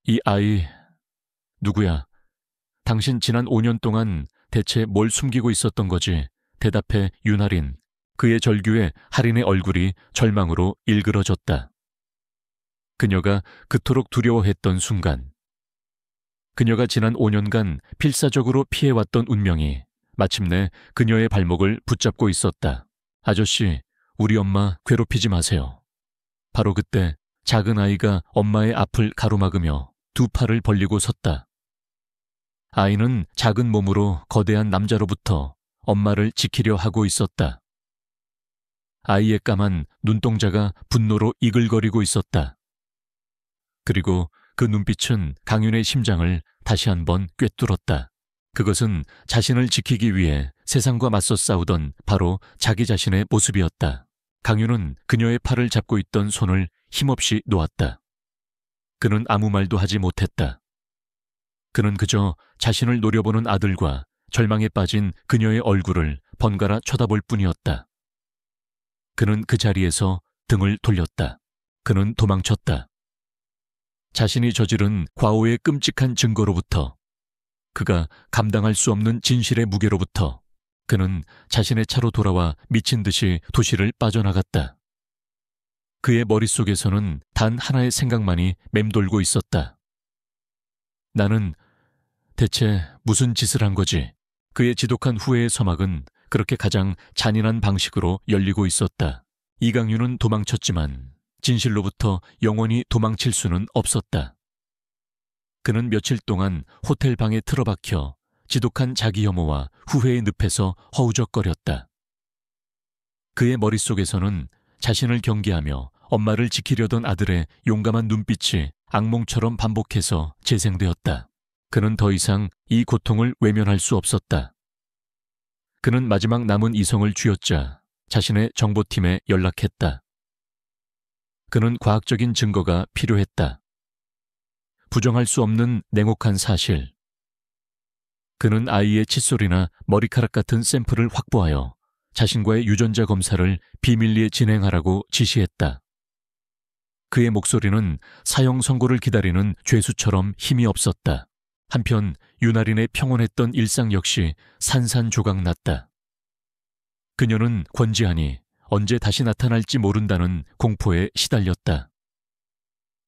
이 아이, 누구야? 당신 지난 5년 동안 대체 뭘 숨기고 있었던 거지? 대답해 윤하린. 그의 절규에 할인의 얼굴이 절망으로 일그러졌다. 그녀가 그토록 두려워했던 순간, 그녀가 지난 5년간 필사적으로 피해왔던 운명이 마침내 그녀의 발목을 붙잡고 있었다. 아저씨, 우리 엄마 괴롭히지 마세요. 바로 그때 작은 아이가 엄마의 앞을 가로막으며 두 팔을 벌리고 섰다. 아이는 작은 몸으로 거대한 남자로부터 엄마를 지키려 하고 있었다. 아이의 까만 눈동자가 분노로 이글거리고 있었다. 그리고 그 눈빛은 강윤의 심장을 다시 한번 꿰뚫었다. 그것은 자신을 지키기 위해 세상과 맞서 싸우던 바로 자기 자신의 모습이었다. 강윤은 그녀의 팔을 잡고 있던 손을 힘없이 놓았다. 그는 아무 말도 하지 못했다. 그는 그저 자신을 노려보는 아들과 절망에 빠진 그녀의 얼굴을 번갈아 쳐다볼 뿐이었다. 그는 그 자리에서 등을 돌렸다. 그는 도망쳤다. 자신이 저지른 과오의 끔찍한 증거로부터, 그가 감당할 수 없는 진실의 무게로부터 그는 자신의 차로 돌아와 미친 듯이 도시를 빠져나갔다. 그의 머릿속에서는 단 하나의 생각만이 맴돌고 있었다. 나는 대체 무슨 짓을 한 거지? 그의 지독한 후회의 서막은 그렇게 가장 잔인한 방식으로 열리고 있었다. 이강윤은 도망쳤지만 진실로부터 영원히 도망칠 수는 없었다. 그는 며칠 동안 호텔 방에 틀어박혀 지독한 자기 혐오와 후회의 늪에서 허우적거렸다. 그의 머릿속에서는 자신을 경계하며 엄마를 지키려던 아들의 용감한 눈빛이 악몽처럼 반복해서 재생되었다. 그는 더 이상 이 고통을 외면할 수 없었다. 그는 마지막 남은 이성을 쥐어짜 자신의 정보팀에 연락했다. 그는 과학적인 증거가 필요했다. 부정할 수 없는 냉혹한 사실. 그는 아이의 칫솔이나 머리카락 같은 샘플을 확보하여 자신과의 유전자 검사를 비밀리에 진행하라고 지시했다. 그의 목소리는 사형 선고를 기다리는 죄수처럼 힘이 없었다. 한편 윤아린의 평온했던 일상 역시 산산조각났다. 그녀는 권지한이 언제 다시 나타날지 모른다는 공포에 시달렸다.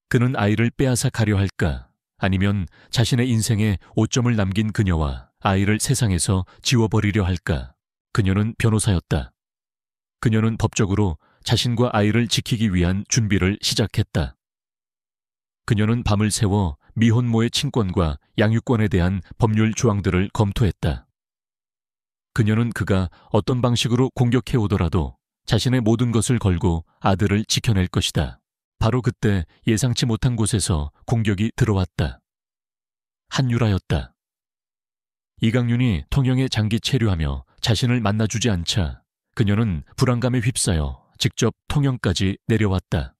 그는 아이를 빼앗아 가려 할까, 아니면 자신의 인생에 오점을 남긴 그녀와 아이를 세상에서 지워버리려 할까. 그녀는 변호사였다. 그녀는 법적으로 자신과 아이를 지키기 위한 준비를 시작했다. 그녀는 밤을 새워 미혼모의 친권과 양육권에 대한 법률 조항들을 검토했다. 그녀는 그가 어떤 방식으로 공격해오더라도 자신의 모든 것을 걸고 아들을 지켜낼 것이다. 바로 그때 예상치 못한 곳에서 공격이 들어왔다. 한유라였다. 이강윤이 통영에 장기 체류하며 자신을 만나주지 않자 그녀는 불안감에 휩싸여 직접 통영까지 내려왔다.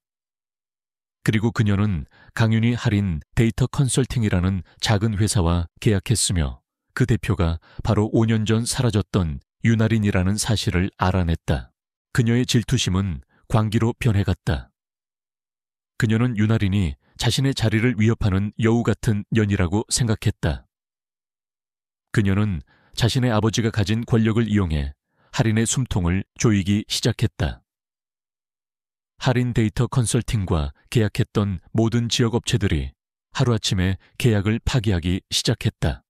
그리고 그녀는 강윤이 할인 데이터 컨설팅이라는 작은 회사와 계약했으며 그 대표가 바로 5년 전 사라졌던 윤아린이라는 사실을 알아냈다. 그녀의 질투심은 광기로 변해갔다. 그녀는 윤아린이 자신의 자리를 위협하는 여우 같은 년이라고 생각했다. 그녀는 자신의 아버지가 가진 권력을 이용해 할인의 숨통을 조이기 시작했다. 할인 데이터 컨설팅과 계약했던 모든 지역 업체들이 하루아침에 계약을 파기하기 시작했다.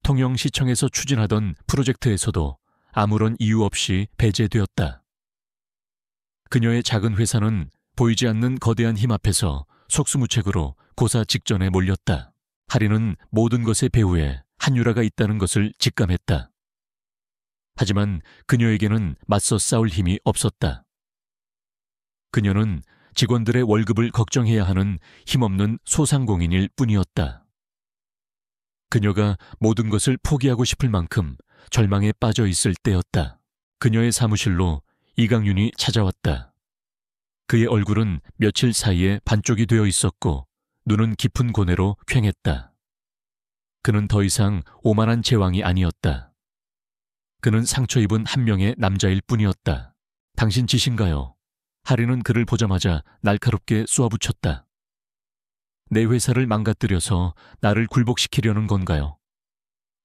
통영시청에서 추진하던 프로젝트에서도 아무런 이유 없이 배제되었다. 그녀의 작은 회사는 보이지 않는 거대한 힘 앞에서 속수무책으로 고사 직전에 몰렸다. 할인은 모든 것의 배후에 한유라가 있다는 것을 직감했다. 하지만 그녀에게는 맞서 싸울 힘이 없었다. 그녀는 직원들의 월급을 걱정해야 하는 힘없는 소상공인일 뿐이었다. 그녀가 모든 것을 포기하고 싶을 만큼 절망에 빠져 있을 때였다. 그녀의 사무실로 이강윤이 찾아왔다. 그의 얼굴은 며칠 사이에 반쪽이 되어 있었고 눈은 깊은 고뇌로 퀭했다. 그는 더 이상 오만한 제왕이 아니었다. 그는 상처 입은 한 명의 남자일 뿐이었다. 당신 짓인가요? 하리는 그를 보자마자 날카롭게 쏘아붙였다. 내 회사를 망가뜨려서 나를 굴복시키려는 건가요?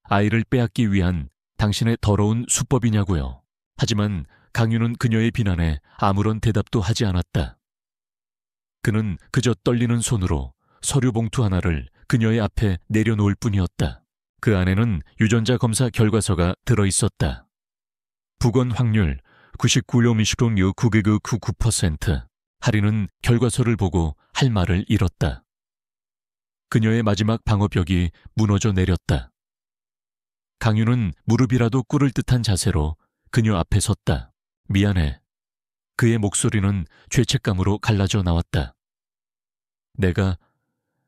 아이를 빼앗기 위한 당신의 더러운 수법이냐고요. 하지만 강윤은 그녀의 비난에 아무런 대답도 하지 않았다. 그는 그저 떨리는 손으로 서류 봉투 하나를 그녀의 앞에 내려놓을 뿐이었다. 그 안에는 유전자 검사 결과서가 들어있었다. 부건 확률 99.999%. 하리는 결과서를 보고 할 말을 잃었다. 그녀의 마지막 방어벽이 무너져 내렸다. 강윤은 무릎이라도 꿇을 듯한 자세로 그녀 앞에 섰다. 미안해. 그의 목소리는 죄책감으로 갈라져 나왔다. 내가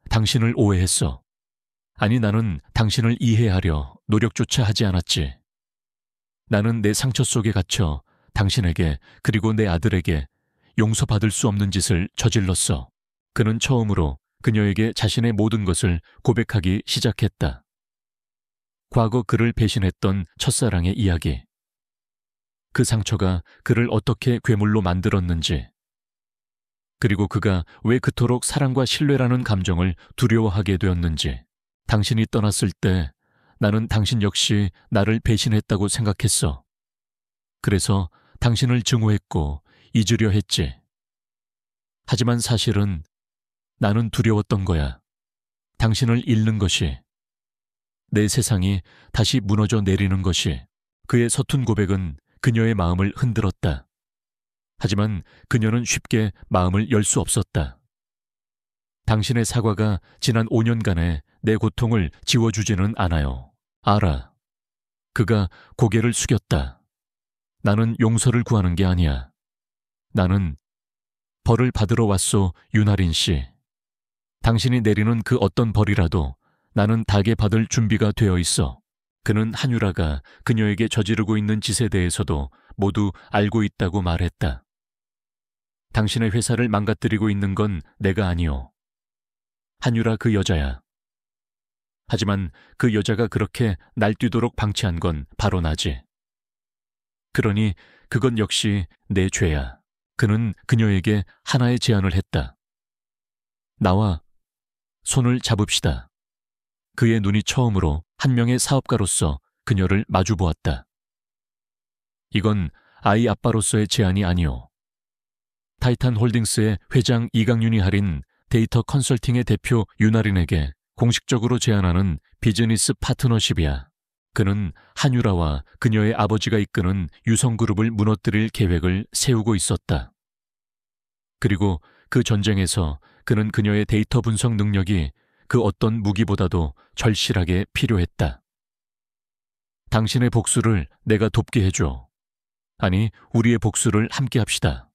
당신을 오해했어. 아니, 나는 당신을 이해하려 노력조차 하지 않았지. 나는 내 상처 속에 갇혀 당신에게 그리고 내 아들에게 용서받을 수 없는 짓을 저질렀어. 그는 처음으로 그녀에게 자신의 모든 것을 고백하기 시작했다. 과거 그를 배신했던 첫사랑의 이야기. 그 상처가 그를 어떻게 괴물로 만들었는지, 그리고 그가 왜 그토록 사랑과 신뢰라는 감정을 두려워하게 되었는지. 당신이 떠났을 때 나는 당신 역시 나를 배신했다고 생각했어. 그래서 당신을 증오했고 잊으려 했지. 하지만 사실은 나는 두려웠던 거야. 당신을 잃는 것이, 내 세상이 다시 무너져 내리는 것이. 그의 서툰 고백은 그녀의 마음을 흔들었다. 하지만 그녀는 쉽게 마음을 열 수 없었다. 당신의 사과가 지난 5년간의 내 고통을 지워주지는 않아요. 알아. 그가 고개를 숙였다. 나는 용서를 구하는 게 아니야. 나는 벌을 받으러 왔소, 윤하린 씨. 당신이 내리는 그 어떤 벌이라도 나는 닭에 받을 준비가 되어 있어. 그는 한유라가 그녀에게 저지르고 있는 짓에 대해서도 모두 알고 있다고 말했다. 당신의 회사를 망가뜨리고 있는 건 내가 아니오. 한유라 그 여자야. 하지만 그 여자가 그렇게 날뛰도록 방치한 건 바로 나지. 그러니 그건 역시 내 죄야. 그는 그녀에게 하나의 제안을 했다. 나와 손을 잡읍시다. 그의 눈이 처음으로 한 명의 사업가로서 그녀를 마주보았다. 이건 아이 아빠로서의 제안이 아니오. 타이탄 홀딩스의 회장 이강윤이 할인 데이터 컨설팅의 대표 윤하린에게 공식적으로 제안하는 비즈니스 파트너십이야. 그는 한유라와 그녀의 아버지가 이끄는 유성그룹을 무너뜨릴 계획을 세우고 있었다. 그리고 그 전쟁에서 그는 그녀의 데이터 분석 능력이 그 어떤 무기보다도 절실하게 필요했다. 당신의 복수를 내가 돕게 해줘. 아니, 우리의 복수를 함께 합시다.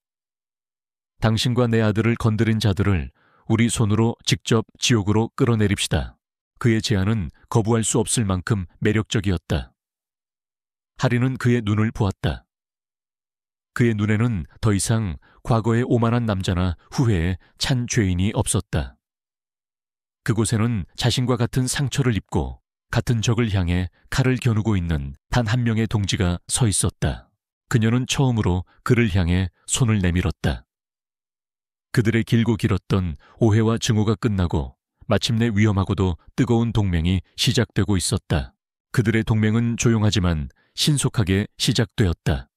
당신과 내 아들을 건드린 자들을 우리 손으로 직접 지옥으로 끌어내립시다. 그의 제안은 거부할 수 없을 만큼 매력적이었다. 하리는 그의 눈을 보았다. 그의 눈에는 더 이상 과거의 오만한 남자나 후회에 찬 죄인이 없었다. 그곳에는 자신과 같은 상처를 입고 같은 적을 향해 칼을 겨누고 있는 단 한 명의 동지가 서 있었다. 그녀는 처음으로 그를 향해 손을 내밀었다. 그들의 길고 길었던 오해와 증오가 끝나고 마침내 위험하고도 뜨거운 동맹이 시작되고 있었다. 그들의 동맹은 조용하지만 신속하게 시작되었다.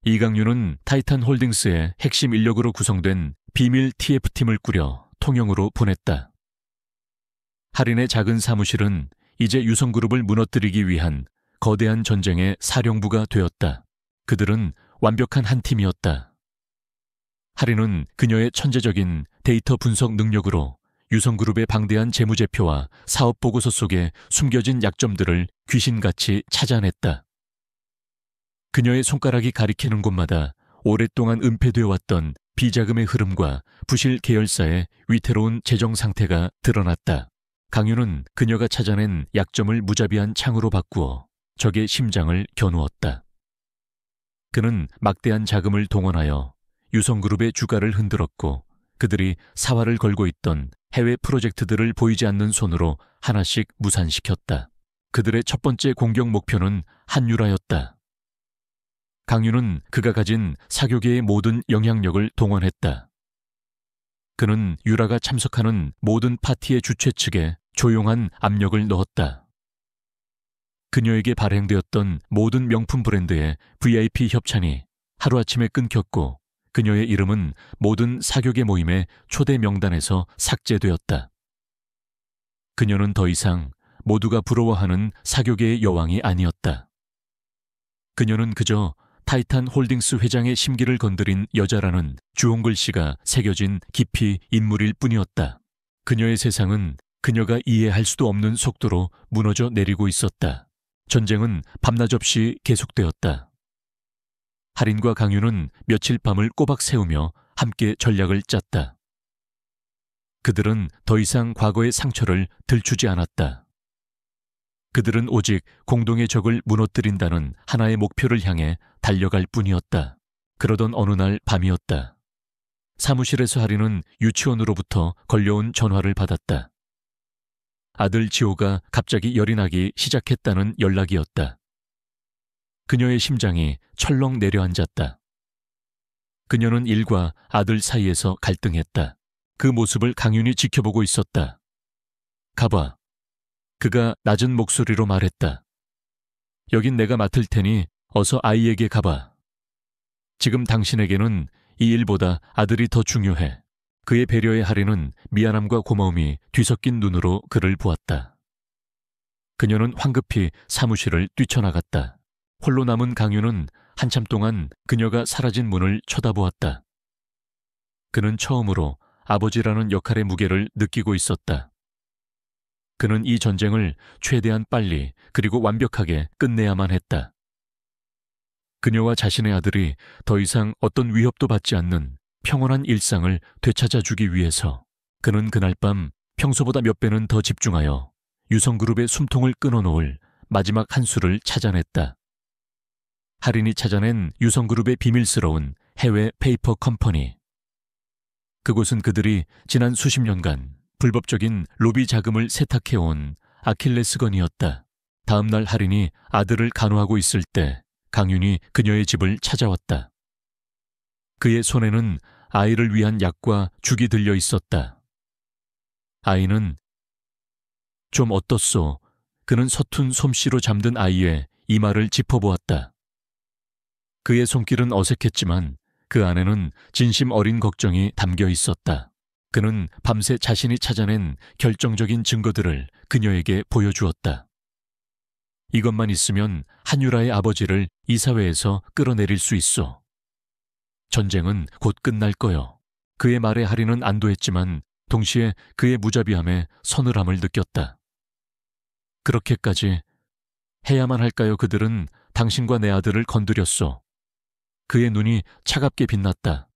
이강윤은 타이탄 홀딩스의 핵심 인력으로 구성된 비밀 TF팀을 꾸려 통영으로 보냈다. 할인의 작은 사무실은 이제 유성그룹을 무너뜨리기 위한 거대한 전쟁의 사령부가 되었다. 그들은 완벽한 한 팀이었다. 할인은 그녀의 천재적인 데이터 분석 능력으로 유성그룹의 방대한 재무제표와 사업 보고서 속에 숨겨진 약점들을 귀신같이 찾아냈다. 그녀의 손가락이 가리키는 곳마다 오랫동안 은폐되어 왔던 비자금의 흐름과 부실 계열사의 위태로운 재정 상태가 드러났다. 강윤은 그녀가 찾아낸 약점을 무자비한 창으로 바꾸어 적의 심장을 겨누었다. 그는 막대한 자금을 동원하여 유성그룹의 주가를 흔들었고 그들이 사활을 걸고 있던 해외 프로젝트들을 보이지 않는 손으로 하나씩 무산시켰다. 그들의 첫 번째 공격 목표는 한유라였다. 강윤은 그가 가진 사교계의 모든 영향력을 동원했다. 그는 유라가 참석하는 모든 파티의 주최 측에 조용한 압력을 넣었다. 그녀에게 발행되었던 모든 명품 브랜드의 VIP 협찬이 하루아침에 끊겼고 그녀의 이름은 모든 사교계 모임의 초대 명단에서 삭제되었다. 그녀는 더 이상 모두가 부러워하는 사교계의 여왕이 아니었다. 그녀는 그저 타이탄 홀딩스 회장의 심기를 건드린 여자라는 주홍글씨가 새겨진 깊이 인물일 뿐이었다. 그녀의 세상은 그녀가 이해할 수도 없는 속도로 무너져 내리고 있었다. 전쟁은 밤낮 없이 계속되었다. 할인과 강윤은 며칠 밤을 꼬박 세우며 함께 전략을 짰다. 그들은 더 이상 과거의 상처를 들추지 않았다. 그들은 오직 공동의 적을 무너뜨린다는 하나의 목표를 향해 달려갈 뿐이었다. 그러던 어느 날 밤이었다. 사무실에서 할인은 유치원으로부터 걸려온 전화를 받았다. 아들 지호가 갑자기 열이 나기 시작했다는 연락이었다. 그녀의 심장이 철렁 내려앉았다. 그녀는 일과 아들 사이에서 갈등했다. 그 모습을 강윤이 지켜보고 있었다. 가봐. 그가 낮은 목소리로 말했다. 여긴 내가 맡을 테니 어서 아이에게 가봐. 지금 당신에게는 이 일보다 아들이 더 중요해. 그의 배려에 할인은 미안함과 고마움이 뒤섞인 눈으로 그를 보았다. 그녀는 황급히 사무실을 뛰쳐나갔다. 홀로 남은 강윤은 한참 동안 그녀가 사라진 문을 쳐다보았다. 그는 처음으로 아버지라는 역할의 무게를 느끼고 있었다. 그는 이 전쟁을 최대한 빨리 그리고 완벽하게 끝내야만 했다. 그녀와 자신의 아들이 더 이상 어떤 위협도 받지 않는 평온한 일상을 되찾아주기 위해서 그는 그날 밤 평소보다 몇 배는 더 집중하여 유성그룹의 숨통을 끊어놓을 마지막 한 수를 찾아냈다. 할인이 찾아낸 유성그룹의 비밀스러운 해외 페이퍼 컴퍼니. 그곳은 그들이 지난 수십 년간 불법적인 로비 자금을 세탁해온 아킬레스건이었다. 다음 날 할인이 아들을 간호하고 있을 때 강윤이 그녀의 집을 찾아왔다. 그의 손에는 아이를 위한 약과 죽이 들려 있었다. 아이는 좀 어떻소? 그는 서툰 솜씨로 잠든 아이의 이마를 짚어보았다. 그의 손길은 어색했지만 그 안에는 진심 어린 걱정이 담겨 있었다. 그는 밤새 자신이 찾아낸 결정적인 증거들을 그녀에게 보여주었다. 이것만 있으면 한유라의 아버지를 이사회에서 끌어내릴 수 있어. 전쟁은 곧 끝날 거요. 그의 말에 할인은 안도했지만 동시에 그의 무자비함에 서늘함을 느꼈다. 그렇게까지 해야만 할까요? 그들은 당신과 내 아들을 건드렸소. 그의 눈이 차갑게 빛났다.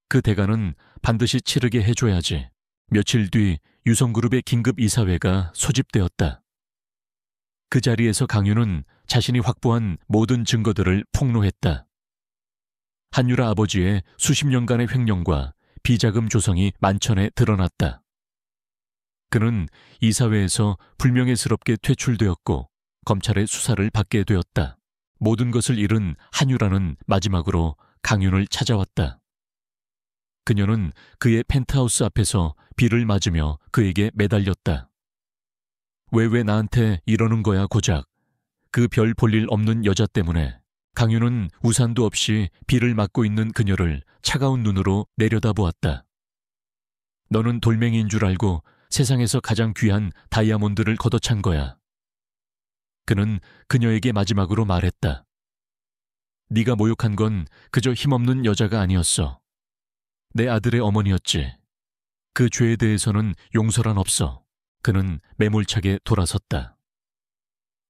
그 대가는 반드시 치르게 해줘야지. 며칠 뒤 유성그룹의 긴급 이사회가 소집되었다. 그 자리에서 강윤은 자신이 확보한 모든 증거들을 폭로했다. 한유라 아버지의 수십 년간의 횡령과 비자금 조성이 만천에 드러났다. 그는 이사회에서 불명예스럽게 퇴출되었고 검찰의 수사를 받게 되었다. 모든 것을 잃은 한유라는 마지막으로 강윤을 찾아왔다. 그녀는 그의 펜트하우스 앞에서 비를 맞으며 그에게 매달렸다. 왜 나한테 이러는 거야 고작. 그 별 볼 일 없는 여자 때문에. 강윤은 우산도 없이 비를 맞고 있는 그녀를 차가운 눈으로 내려다보았다. 너는 돌멩이인 줄 알고 세상에서 가장 귀한 다이아몬드를 걷어찬 거야. 그는 그녀에게 마지막으로 말했다. 네가 모욕한 건 그저 힘없는 여자가 아니었어. 내 아들의 어머니였지. 그 죄에 대해서는 용서란 없어. 그는 매몰차게 돌아섰다.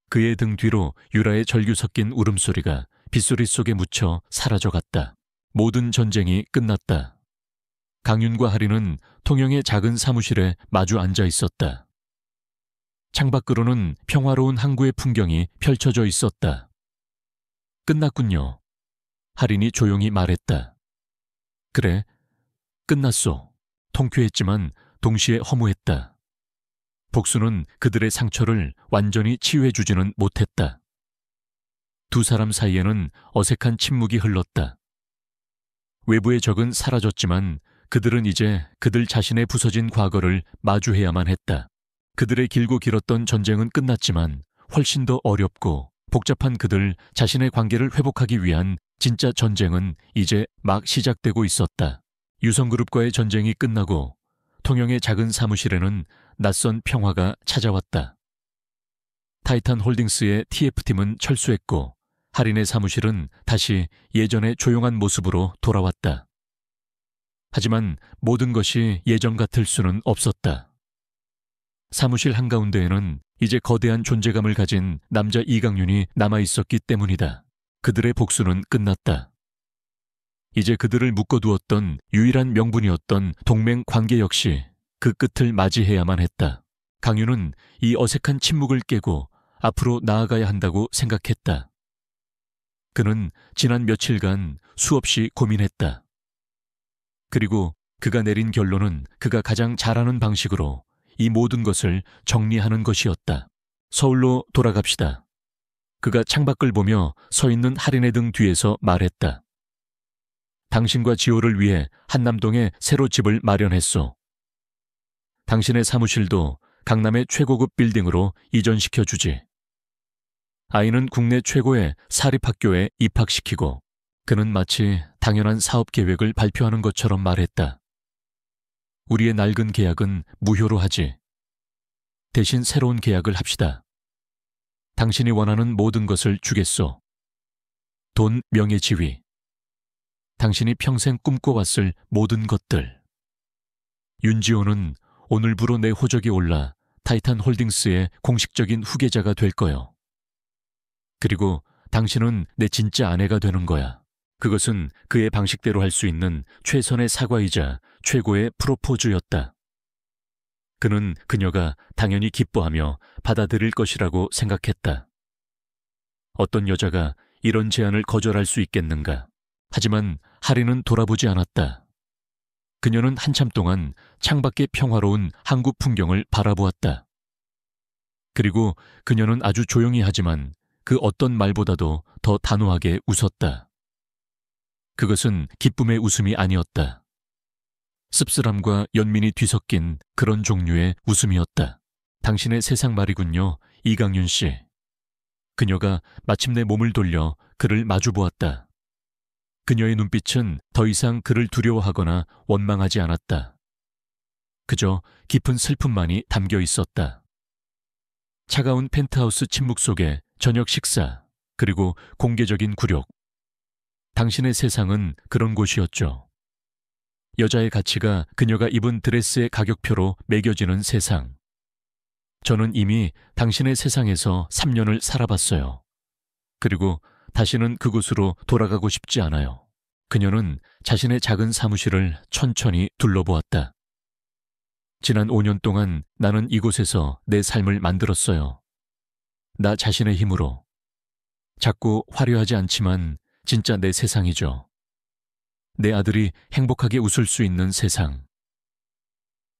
그의 등 뒤로 유라의 절규 섞인 울음소리가 빗소리 속에 묻혀 사라져갔다. 모든 전쟁이 끝났다. 강윤과 할인은 통영의 작은 사무실에 마주 앉아 있었다. 창밖으로는 평화로운 항구의 풍경이 펼쳐져 있었다. 끝났군요. 할인이 조용히 말했다. 그래, 끝났소. 통쾌했지만 동시에 허무했다. 복수는 그들의 상처를 완전히 치유해주지는 못했다. 두 사람 사이에는 어색한 침묵이 흘렀다. 외부의 적은 사라졌지만 그들은 이제 그들 자신의 부서진 과거를 마주해야만 했다. 그들의 길고 길었던 전쟁은 끝났지만 훨씬 더 어렵고 복잡한 그들 자신의 관계를 회복하기 위한 진짜 전쟁은 이제 막 시작되고 있었다. 유성그룹과의 전쟁이 끝나고 통영의 작은 사무실에는 낯선 평화가 찾아왔다. 타이탄 홀딩스의 TF팀은 철수했고 할인의 사무실은 다시 예전의 조용한 모습으로 돌아왔다. 하지만 모든 것이 예전 같을 수는 없었다. 사무실 한가운데에는 이제 거대한 존재감을 가진 남자 이강윤이 남아있었기 때문이다. 그들의 복수는 끝났다. 이제 그들을 묶어두었던 유일한 명분이었던 동맹 관계 역시 그 끝을 맞이해야만 했다. 강윤은 이 어색한 침묵을 깨고 앞으로 나아가야 한다고 생각했다. 그는 지난 며칠간 수없이 고민했다. 그리고 그가 내린 결론은 그가 가장 잘하는 방식으로 이 모든 것을 정리하는 것이었다. 서울로 돌아갑시다. 그가 창밖을 보며 서 있는 할인의 등 뒤에서 말했다. 당신과 지호를 위해 한남동에 새로 집을 마련했소. 당신의 사무실도 강남의 최고급 빌딩으로 이전시켜주지. 아이는 국내 최고의 사립학교에 입학시키고 그는 마치 당연한 사업 계획을 발표하는 것처럼 말했다. 우리의 낡은 계약은 무효로 하지. 대신 새로운 계약을 합시다. 당신이 원하는 모든 것을 주겠소. 돈, 명예, 지위. 당신이 평생 꿈꿔왔을 모든 것들. 윤지호는 오늘부로 내 호적이 올라 타이탄 홀딩스의 공식적인 후계자가 될 거요. 그리고 당신은 내 진짜 아내가 되는 거야. 그것은 그의 방식대로 할 수 있는 최선의 사과이자 최고의 프로포즈였다. 그는 그녀가 당연히 기뻐하며 받아들일 것이라고 생각했다. 어떤 여자가 이런 제안을 거절할 수 있겠는가? 하지만 할인은 돌아보지 않았다. 그녀는 한참 동안 창밖의 평화로운 항구 풍경을 바라보았다. 그리고 그녀는 아주 조용히 하지만 그 어떤 말보다도 더 단호하게 웃었다. 그것은 기쁨의 웃음이 아니었다. 씁쓸함과 연민이 뒤섞인 그런 종류의 웃음이었다. 당신의 세상 말이군요, 이강윤 씨. 그녀가 마침내 몸을 돌려 그를 마주보았다. 그녀의 눈빛은 더 이상 그를 두려워하거나 원망하지 않았다. 그저 깊은 슬픔만이 담겨 있었다. 차가운 펜트하우스 침묵 속에 저녁 식사, 그리고 공개적인 굴욕. 당신의 세상은 그런 곳이었죠. 여자의 가치가 그녀가 입은 드레스의 가격표로 매겨지는 세상. 저는 이미 당신의 세상에서 3년을 살아봤어요. 그리고 다시는 그곳으로 돌아가고 싶지 않아요. 그녀는 자신의 작은 사무실을 천천히 둘러보았다. 지난 5년 동안 나는 이곳에서 내 삶을 만들었어요. 나 자신의 힘으로. 작고 화려하지 않지만 진짜 내 세상이죠. 내 아들이 행복하게 웃을 수 있는 세상.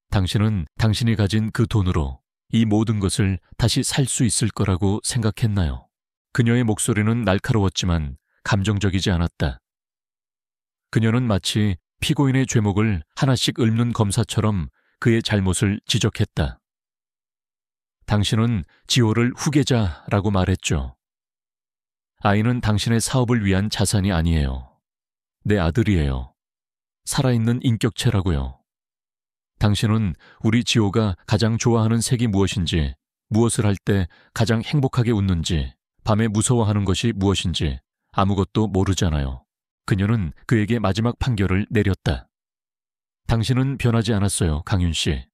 당신은 당신이 가진 그 돈으로 이 모든 것을 다시 살 수 있을 거라고 생각했나요? 그녀의 목소리는 날카로웠지만 감정적이지 않았다. 그녀는 마치 피고인의 죄목을 하나씩 읊는 검사처럼 그의 잘못을 지적했다. 당신은 지호를 후계자라고 말했죠. 아이는 당신의 사업을 위한 자산이 아니에요. 내 아들이에요. 살아있는 인격체라고요. 당신은 우리 지호가 가장 좋아하는 색이 무엇인지, 무엇을 할 때 가장 행복하게 웃는지, 밤에 무서워하는 것이 무엇인지 아무것도 모르잖아요. 그녀는 그에게 마지막 판결을 내렸다. 당신은 변하지 않았어요, 강윤 씨.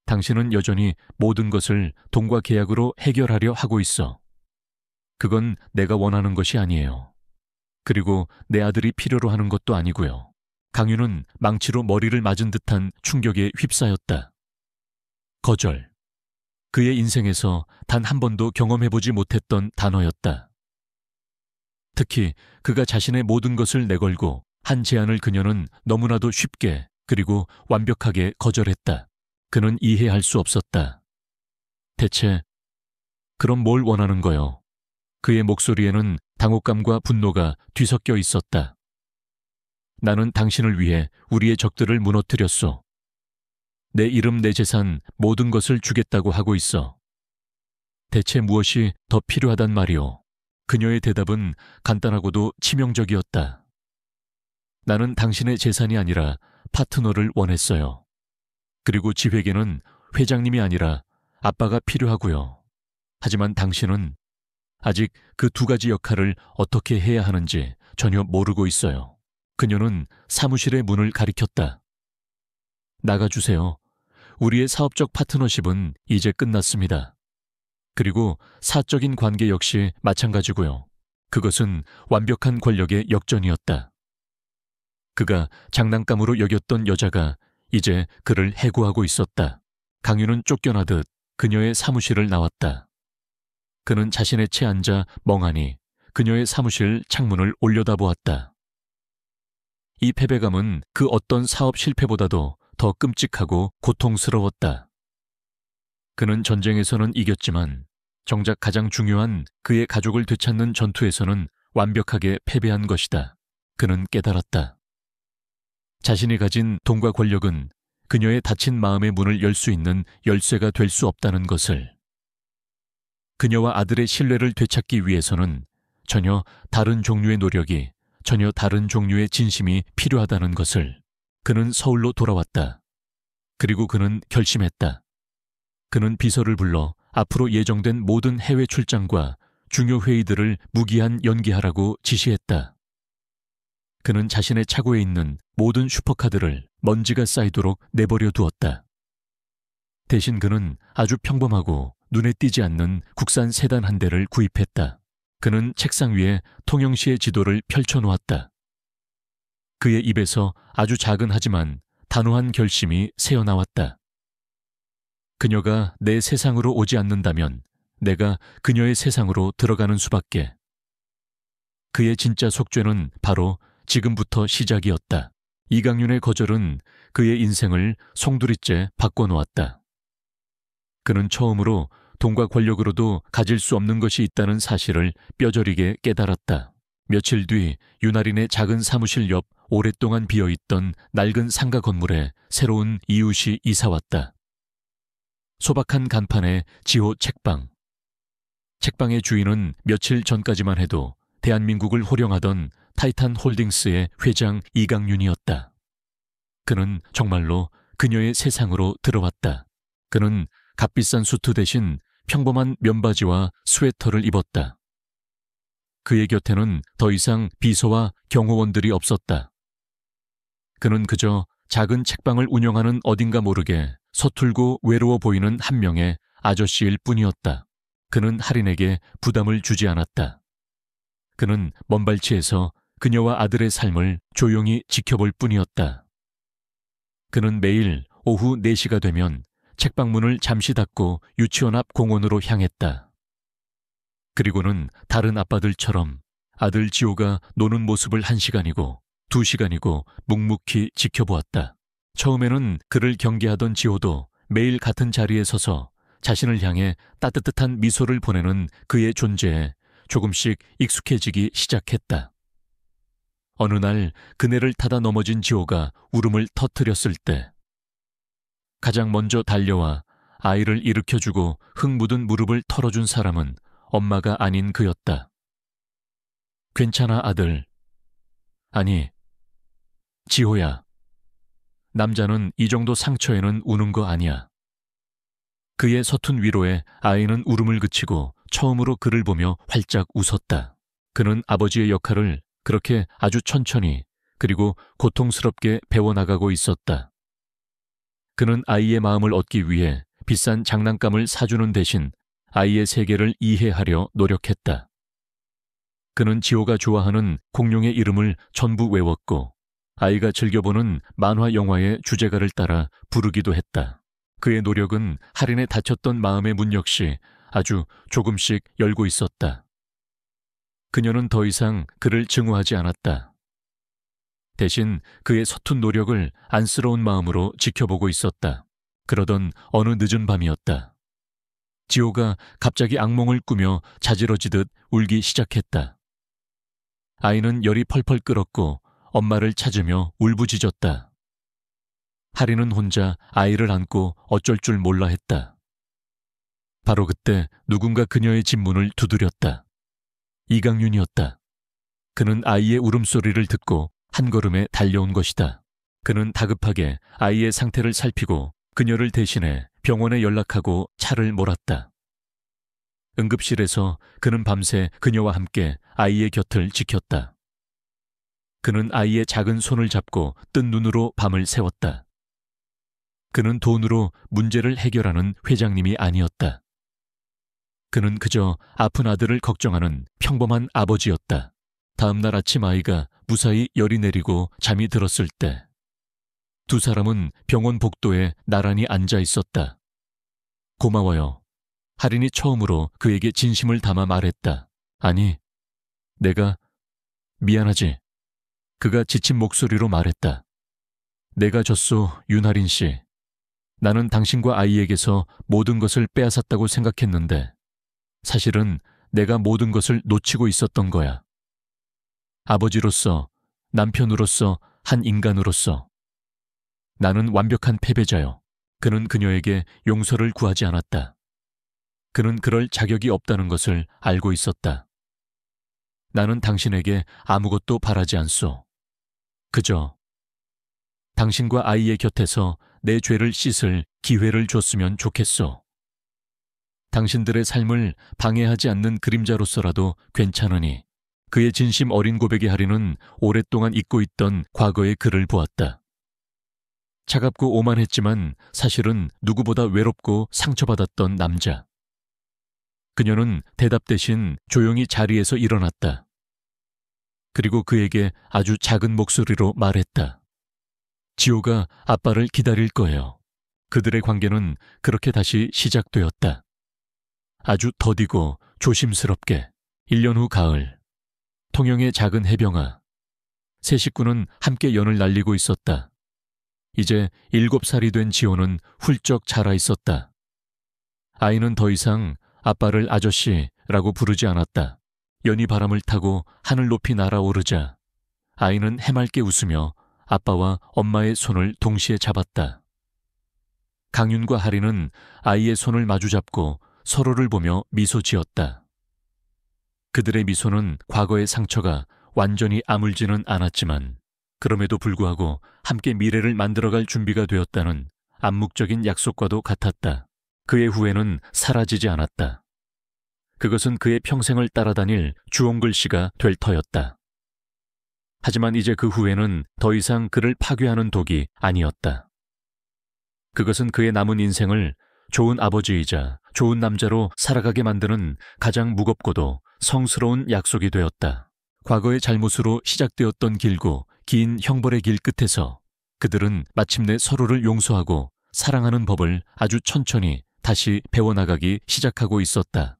당신은 여전히 모든 것을 돈과 계약으로 해결하려 하고 있어. 그건 내가 원하는 것이 아니에요. 그리고 내 아들이 필요로 하는 것도 아니고요. 강윤은 망치로 머리를 맞은 듯한 충격에 휩싸였다. 거절. 그의 인생에서 단 한 번도 경험해보지 못했던 단어였다. 특히 그가 자신의 모든 것을 내걸고 한 제안을 그녀는 너무나도 쉽게 그리고 완벽하게 거절했다. 그는 이해할 수 없었다. 대체 그럼 뭘 원하는 거요? 그의 목소리에는 당혹감과 분노가 뒤섞여 있었다. 나는 당신을 위해 우리의 적들을 무너뜨렸소. 내 이름, 내 재산, 모든 것을 주겠다고 하고 있어. 대체 무엇이 더 필요하단 말이오? 그녀의 대답은 간단하고도 치명적이었다. 나는 당신의 재산이 아니라 파트너를 원했어요. 그리고 지회계는 회장님이 아니라 아빠가 필요하고요. 하지만 당신은 아직 그 두 가지 역할을 어떻게 해야 하는지 전혀 모르고 있어요. 그녀는 사무실의 문을 가리켰다. 나가주세요. 우리의 사업적 파트너십은 이제 끝났습니다. 그리고 사적인 관계 역시 마찬가지고요. 그것은 완벽한 권력의 역전이었다. 그가 장난감으로 여겼던 여자가 이제 그를 해고하고 있었다. 강유는 쫓겨나듯 그녀의 사무실을 나왔다. 그는 자신의 채 앉아 멍하니 그녀의 사무실 창문을 올려다보았다. 이 패배감은 그 어떤 사업 실패보다도 더 끔찍하고 고통스러웠다. 그는 전쟁에서는 이겼지만 정작 가장 중요한 그의 가족을 되찾는 전투에서는 완벽하게 패배한 것이다. 그는 깨달았다. 자신이 가진 돈과 권력은 그녀의 닫힌 마음의 문을 열 수 있는 열쇠가 될 수 없다는 것을. 그녀와 아들의 신뢰를 되찾기 위해서는 전혀 다른 종류의 노력이, 전혀 다른 종류의 진심이 필요하다는 것을. 그는 서울로 돌아왔다. 그리고 그는 결심했다. 그는 비서를 불러 앞으로 예정된 모든 해외 출장과 중요 회의들을 무기한 연기하라고 지시했다. 그는 자신의 차고에 있는 모든 슈퍼카들을 먼지가 쌓이도록 내버려 두었다. 대신 그는 아주 평범하고 눈에 띄지 않는 국산 세단 한 대를 구입했다. 그는 책상 위에 통영시의 지도를 펼쳐놓았다. 그의 입에서 아주 작은 하지만 단호한 결심이 새어나왔다. 그녀가 내 세상으로 오지 않는다면 내가 그녀의 세상으로 들어가는 수밖에. 그의 진짜 속죄는 바로 지금부터 시작이었다. 이강윤의 거절은 그의 인생을 송두리째 바꿔놓았다. 그는 처음으로 돈과 권력으로도 가질 수 없는 것이 있다는 사실을 뼈저리게 깨달았다. 며칠 뒤 윤아린의 작은 사무실 옆 오랫동안 비어있던 낡은 상가 건물에 새로운 이웃이 이사왔다. 소박한 간판에 지호 책방. 책방의 주인은 며칠 전까지만 해도 대한민국을 호령하던 타이탄 홀딩스의 회장 이강윤이었다. 그는 정말로 그녀의 세상으로 들어왔다. 그는 값비싼 수트 대신 평범한 면바지와 스웨터를 입었다. 그의 곁에는 더 이상 비서와 경호원들이 없었다. 그는 그저 작은 책방을 운영하는 어딘가 모르게 서툴고 외로워 보이는 한 명의 아저씨일 뿐이었다. 그는 할인에게 부담을 주지 않았다. 그는 먼발치에서 그녀와 아들의 삶을 조용히 지켜볼 뿐이었다. 그는 매일 오후 4시가 되면 책방 문을 잠시 닫고 유치원 앞 공원으로 향했다. 그리고는 다른 아빠들처럼 아들 지호가 노는 모습을 1시간이고 2시간이고 묵묵히 지켜보았다. 처음에는 그를 경계하던 지호도 매일 같은 자리에 서서 자신을 향해 따뜻한 미소를 보내는 그의 존재에 조금씩 익숙해지기 시작했다. 어느 날 그네를 타다 넘어진 지호가 울음을 터뜨렸을 때 가장 먼저 달려와 아이를 일으켜주고 흙 묻은 무릎을 털어준 사람은 엄마가 아닌 그였다. 괜찮아, 아들. 아니, 지호야. 남자는 이 정도 상처에는 우는 거 아니야. 그의 서툰 위로에 아이는 울음을 그치고 처음으로 그를 보며 활짝 웃었다. 그는 아버지의 역할을 그렇게 아주 천천히 그리고 고통스럽게 배워나가고 있었다. 그는 아이의 마음을 얻기 위해 비싼 장난감을 사주는 대신 아이의 세계를 이해하려 노력했다. 그는 지호가 좋아하는 공룡의 이름을 전부 외웠고 아이가 즐겨보는 만화 영화의 주제가를 따라 부르기도 했다. 그의 노력은 할인의 닫혔던 마음의 문 역시 아주 조금씩 열고 있었다. 그녀는 더 이상 그를 증오하지 않았다. 대신 그의 서툰 노력을 안쓰러운 마음으로 지켜보고 있었다. 그러던 어느 늦은 밤이었다. 지호가 갑자기 악몽을 꾸며 자지러지듯 울기 시작했다. 아이는 열이 펄펄 끓었고 엄마를 찾으며 울부짖었다. 하리는 혼자 아이를 안고 어쩔 줄 몰라 했다. 바로 그때 누군가 그녀의 집 문을 두드렸다. 이강윤이었다. 그는 아이의 울음소리를 듣고 한 걸음에 달려온 것이다. 그는 다급하게 아이의 상태를 살피고 그녀를 대신해 병원에 연락하고 차를 몰았다. 응급실에서 그는 밤새 그녀와 함께 아이의 곁을 지켰다. 그는 아이의 작은 손을 잡고 뜬 눈으로 밤을 새웠다. 그는 돈으로 문제를 해결하는 회장님이 아니었다. 그는 그저 아픈 아들을 걱정하는 평범한 아버지였다. 다음 날 아침 아이가 무사히 열이 내리고 잠이 들었을 때 두 사람은 병원 복도에 나란히 앉아 있었다. 고마워요. 할인이 처음으로 그에게 진심을 담아 말했다. 아니, 내가 미안하지. 그가 지친 목소리로 말했다. 내가 졌소, 윤할인 씨. 나는 당신과 아이에게서 모든 것을 빼앗았다고 생각했는데 사실은 내가 모든 것을 놓치고 있었던 거야. 아버지로서, 남편으로서, 한 인간으로서. 나는 완벽한 패배자요. 그는 그녀에게 용서를 구하지 않았다. 그는 그럴 자격이 없다는 것을 알고 있었다. 나는 당신에게 아무것도 바라지 않소. 그저 당신과 아이의 곁에서 내 죄를 씻을 기회를 줬으면 좋겠소. 당신들의 삶을 방해하지 않는 그림자로서라도 괜찮으니 그의 진심 어린 고백의 할인은 오랫동안 잊고 있던 과거의 그를 보았다. 차갑고 오만했지만 사실은 누구보다 외롭고 상처받았던 남자. 그녀는 대답 대신 조용히 자리에서 일어났다. 그리고 그에게 아주 작은 목소리로 말했다. 지호가 아빠를 기다릴 거예요. 그들의 관계는 그렇게 다시 시작되었다. 아주 더디고 조심스럽게 1년 후 가을, 통영의 작은 해병아. 세 식구는 함께 연을 날리고 있었다. 이제 7살이 된 지호는 훌쩍 자라 있었다. 아이는 더 이상 아빠를 아저씨라고 부르지 않았다. 연이 바람을 타고 하늘 높이 날아오르자 아이는 해맑게 웃으며 아빠와 엄마의 손을 동시에 잡았다. 강윤과 하리는 아이의 손을 마주잡고 서로를 보며 미소 지었다. 그들의 미소는 과거의 상처가 완전히 아물지는 않았지만 그럼에도 불구하고 함께 미래를 만들어갈 준비가 되었다는 암묵적인 약속과도 같았다. 그의 후회는 사라지지 않았다. 그것은 그의 평생을 따라다닐 주홍글씨가 될 터였다. 하지만 이제 그 후회는 더 이상 그를 파괴하는 독이 아니었다. 그것은 그의 남은 인생을 좋은 아버지이자 좋은 남자로 살아가게 만드는 가장 무겁고도 성스러운 약속이 되었다. 과거의 잘못으로 시작되었던 길고 긴 형벌의 길 끝에서 그들은 마침내 서로를 용서하고 사랑하는 법을 아주 천천히 다시 배워나가기 시작하고 있었다.